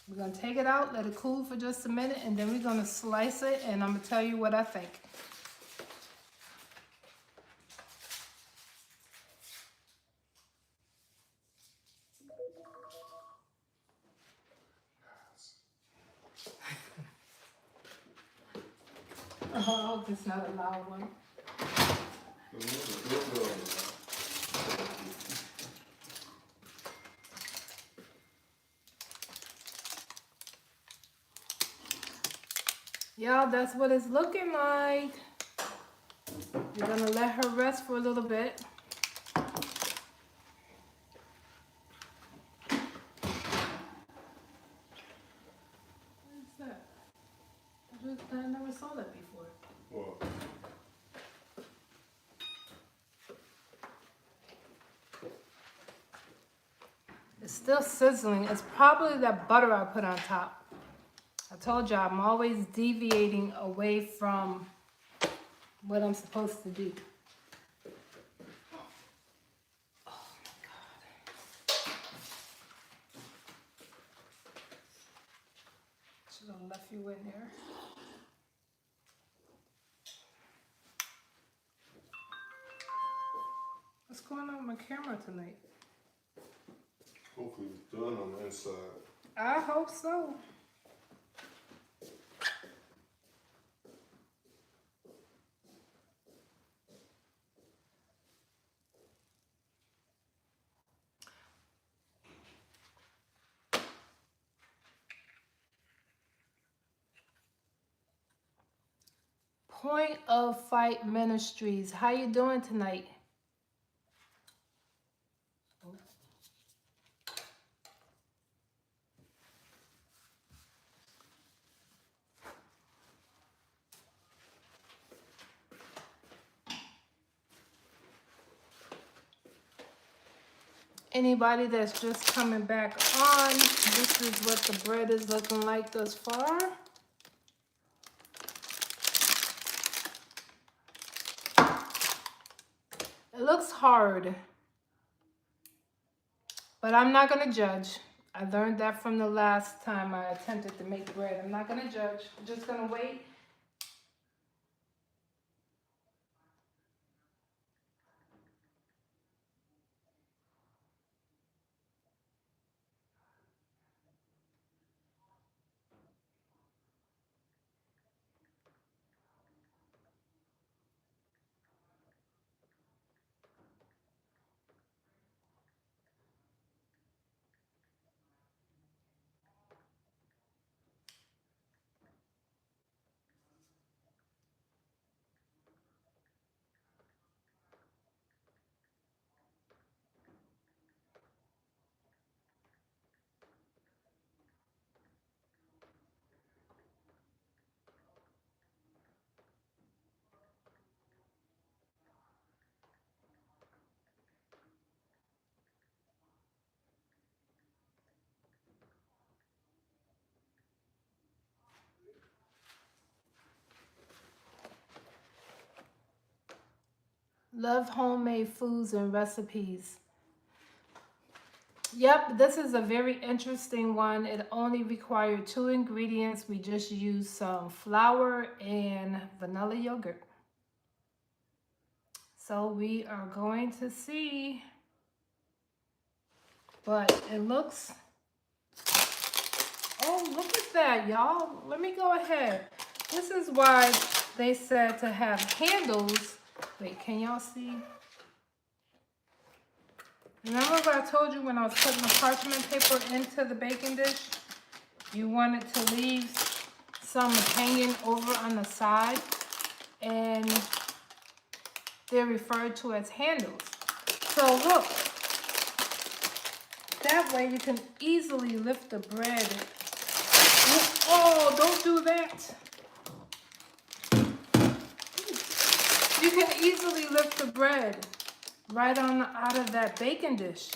We're gonna take it out, let it cool for just a minute, and then we're gonna slice it, and I'm gonna tell you what I think. Oh, I hope it's not a loud one. Y'all, that's what it's looking like. We're gonna let her rest for a little bit. What is that? I never saw that before. What? It's still sizzling. It's probably that butter I put on top. I told you I'm always deviating away from what I'm supposed to do. Oh my God. Should have left you in there. What's going on with my camera tonight? Hopefully it's done on the inside. I hope so. Point of Fight Ministries. How you doing tonight? Anybody that's just coming back on, this is what the bread is looking like thus far. looks hard, but I'm not gonna judge. I learned that from the last time I attempted to make bread. I'm not gonna judge. I'm just gonna wait. Love homemade foods and recipes. Yep, this is a very interesting one. It only required 2 ingredients. We just used some flour and vanilla yogurt. So we are going to see, but it looks, oh, look at that, y'all. Let me go ahead. This is why they said to have handles. Wait, can y'all see? Remember what I told you when I was putting the parchment paper into the baking dish? You wanted to leave some hanging over on the side, and they're referred to as handles. So look, that way you can easily lift the bread. Oh, don't do that. You can easily lift the bread right on out of that baking dish.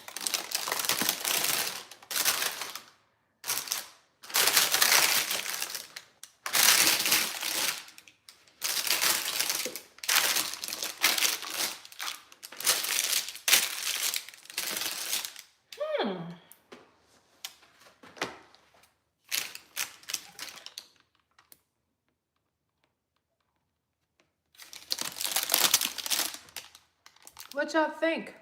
What y'all think?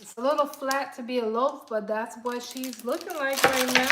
It's a little flat to be a loaf, but that's what she's looking like right now.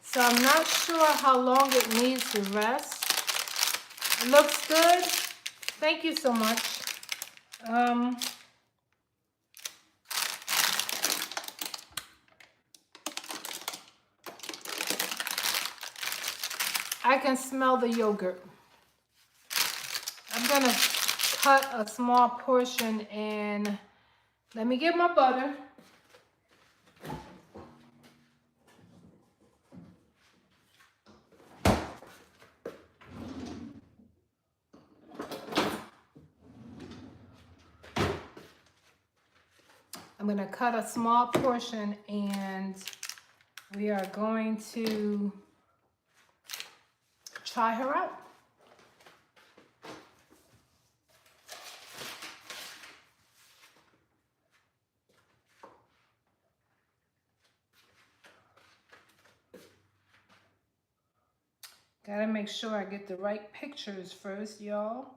So I'm not sure how long it needs to rest. It looks good. Thank you so much. I can smell the yogurt. I'm gonna cut a small portion and let me get my butter. I'm gonna cut a small portion and we are going to try her out. Gotta make sure I get the right pictures first, y'all.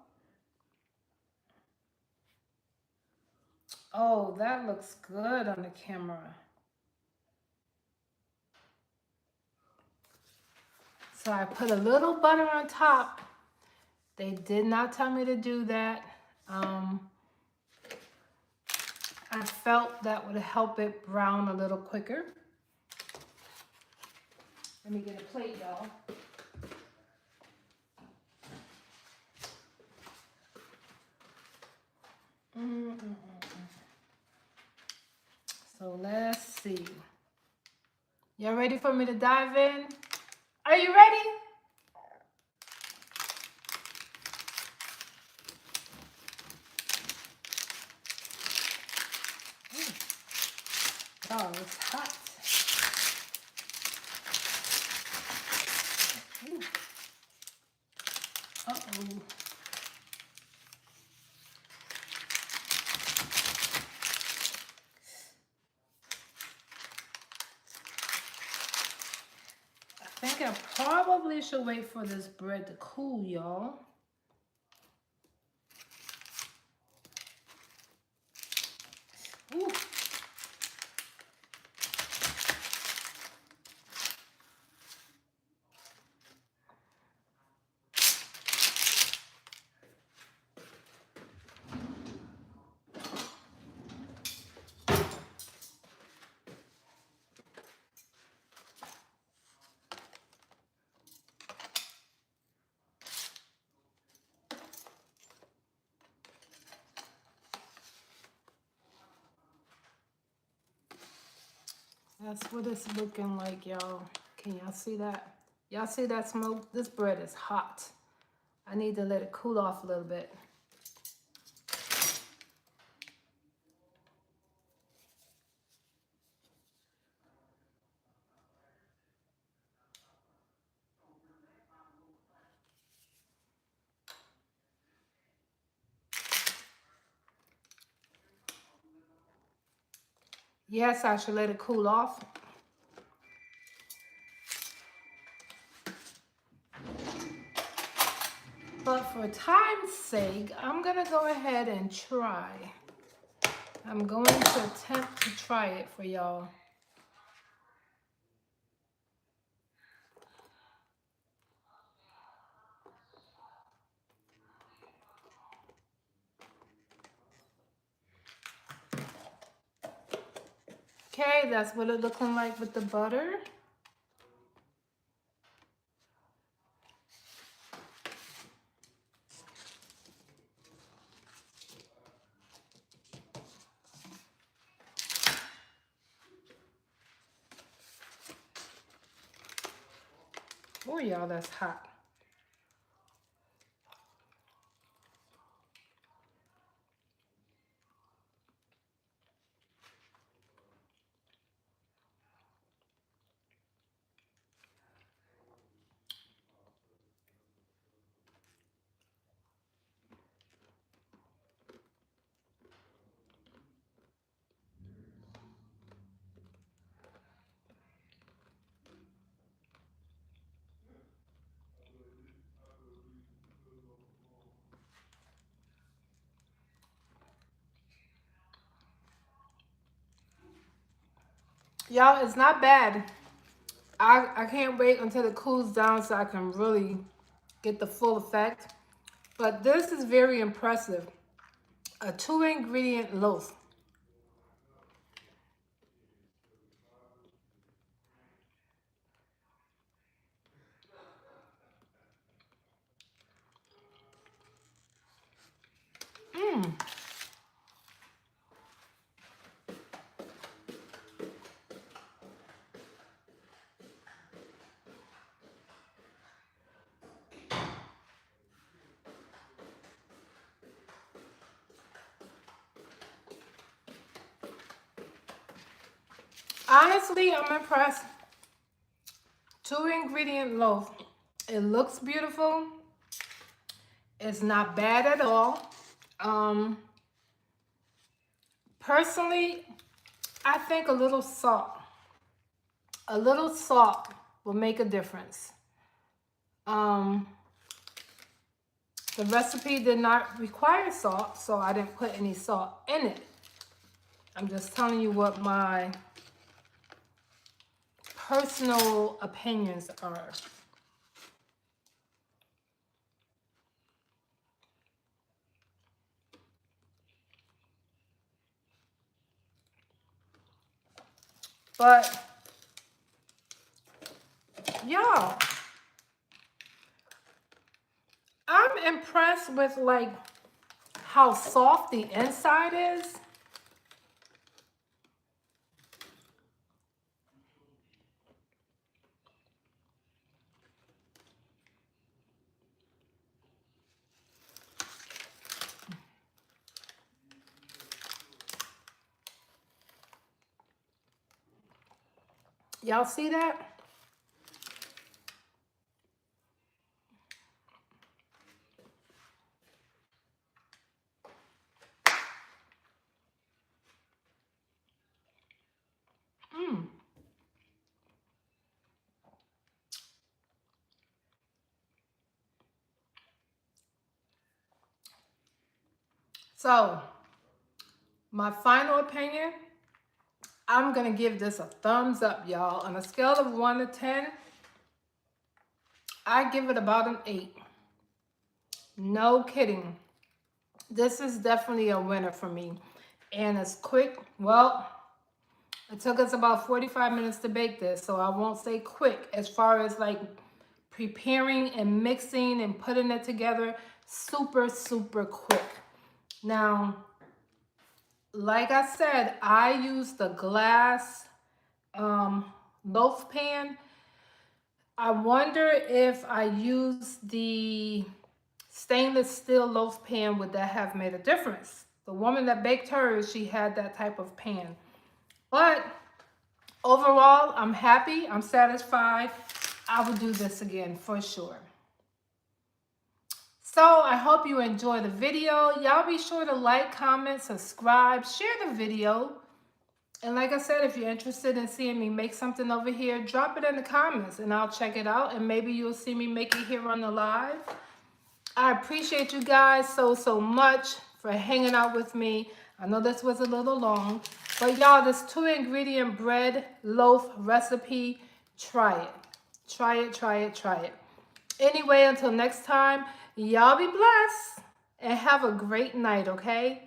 Oh, that looks good on the camera. So I put a little butter on top. They did not tell me to do that. I felt that would help it brown a little quicker. Let me get a plate, y'all. So let's see. Y'all ready for me to dive in? Are you ready? Oh, it's hot. Ooh. Uh-oh. I think I probably should wait for this bread to cool, y'all. Ooh. That's what it's looking like, y'all. Can y'all see that? Y'all see that smoke? This bread is hot. I need to let it cool off a little bit. Yes, I should let it cool off. But for time's sake, I'm gonna go ahead and try. I'm going to attempt to try it for y'all. Okay, that's what it's looking like with the butter. Oh, y'all, that's hot. Y'all, it's not bad. I can't wait until it cools down so I can really get the full effect. But this is very impressive. A 2-ingredient loaf. Honestly, I'm impressed. 2-ingredient loaf. It looks beautiful. It's not bad at all. Personally, I think a little salt will make a difference. The recipe did not require salt, so I didn't put any salt in it. I'm just telling you what my personal opinions are. But Y'all, I'm impressed with like how soft the inside is. Y'all see that? Mm. So, my final opinion, I'm going to give this a thumbs up, y'all. On a scale of 1 to 10, I give it about an 8. No kidding. This is definitely a winner for me. And it's quick. Well, it took us about 45 minutes to bake this, so I won't say quick as far as like preparing and mixing and putting it together. Super, super quick. Now, like I said, I use the glass loaf pan. I wonder if I use the stainless steel loaf pan, would that have made a difference? The woman that baked hers, she had that type of pan. But overall, I'm happy. I'm satisfied. I will do this again for sure. So I hope you enjoy the video. Y'all be sure to like, comment, subscribe, share the video. And like I said, if you're interested in seeing me make something over here, drop it in the comments and I'll check it out. And maybe you'll see me make it here on the live. I appreciate you guys so much for hanging out with me. I know this was a little long, but y'all, this 2-ingredient bread loaf recipe, try it. Try it, try it, try it. Anyway, until next time, y'all be blessed and have a great night, okay?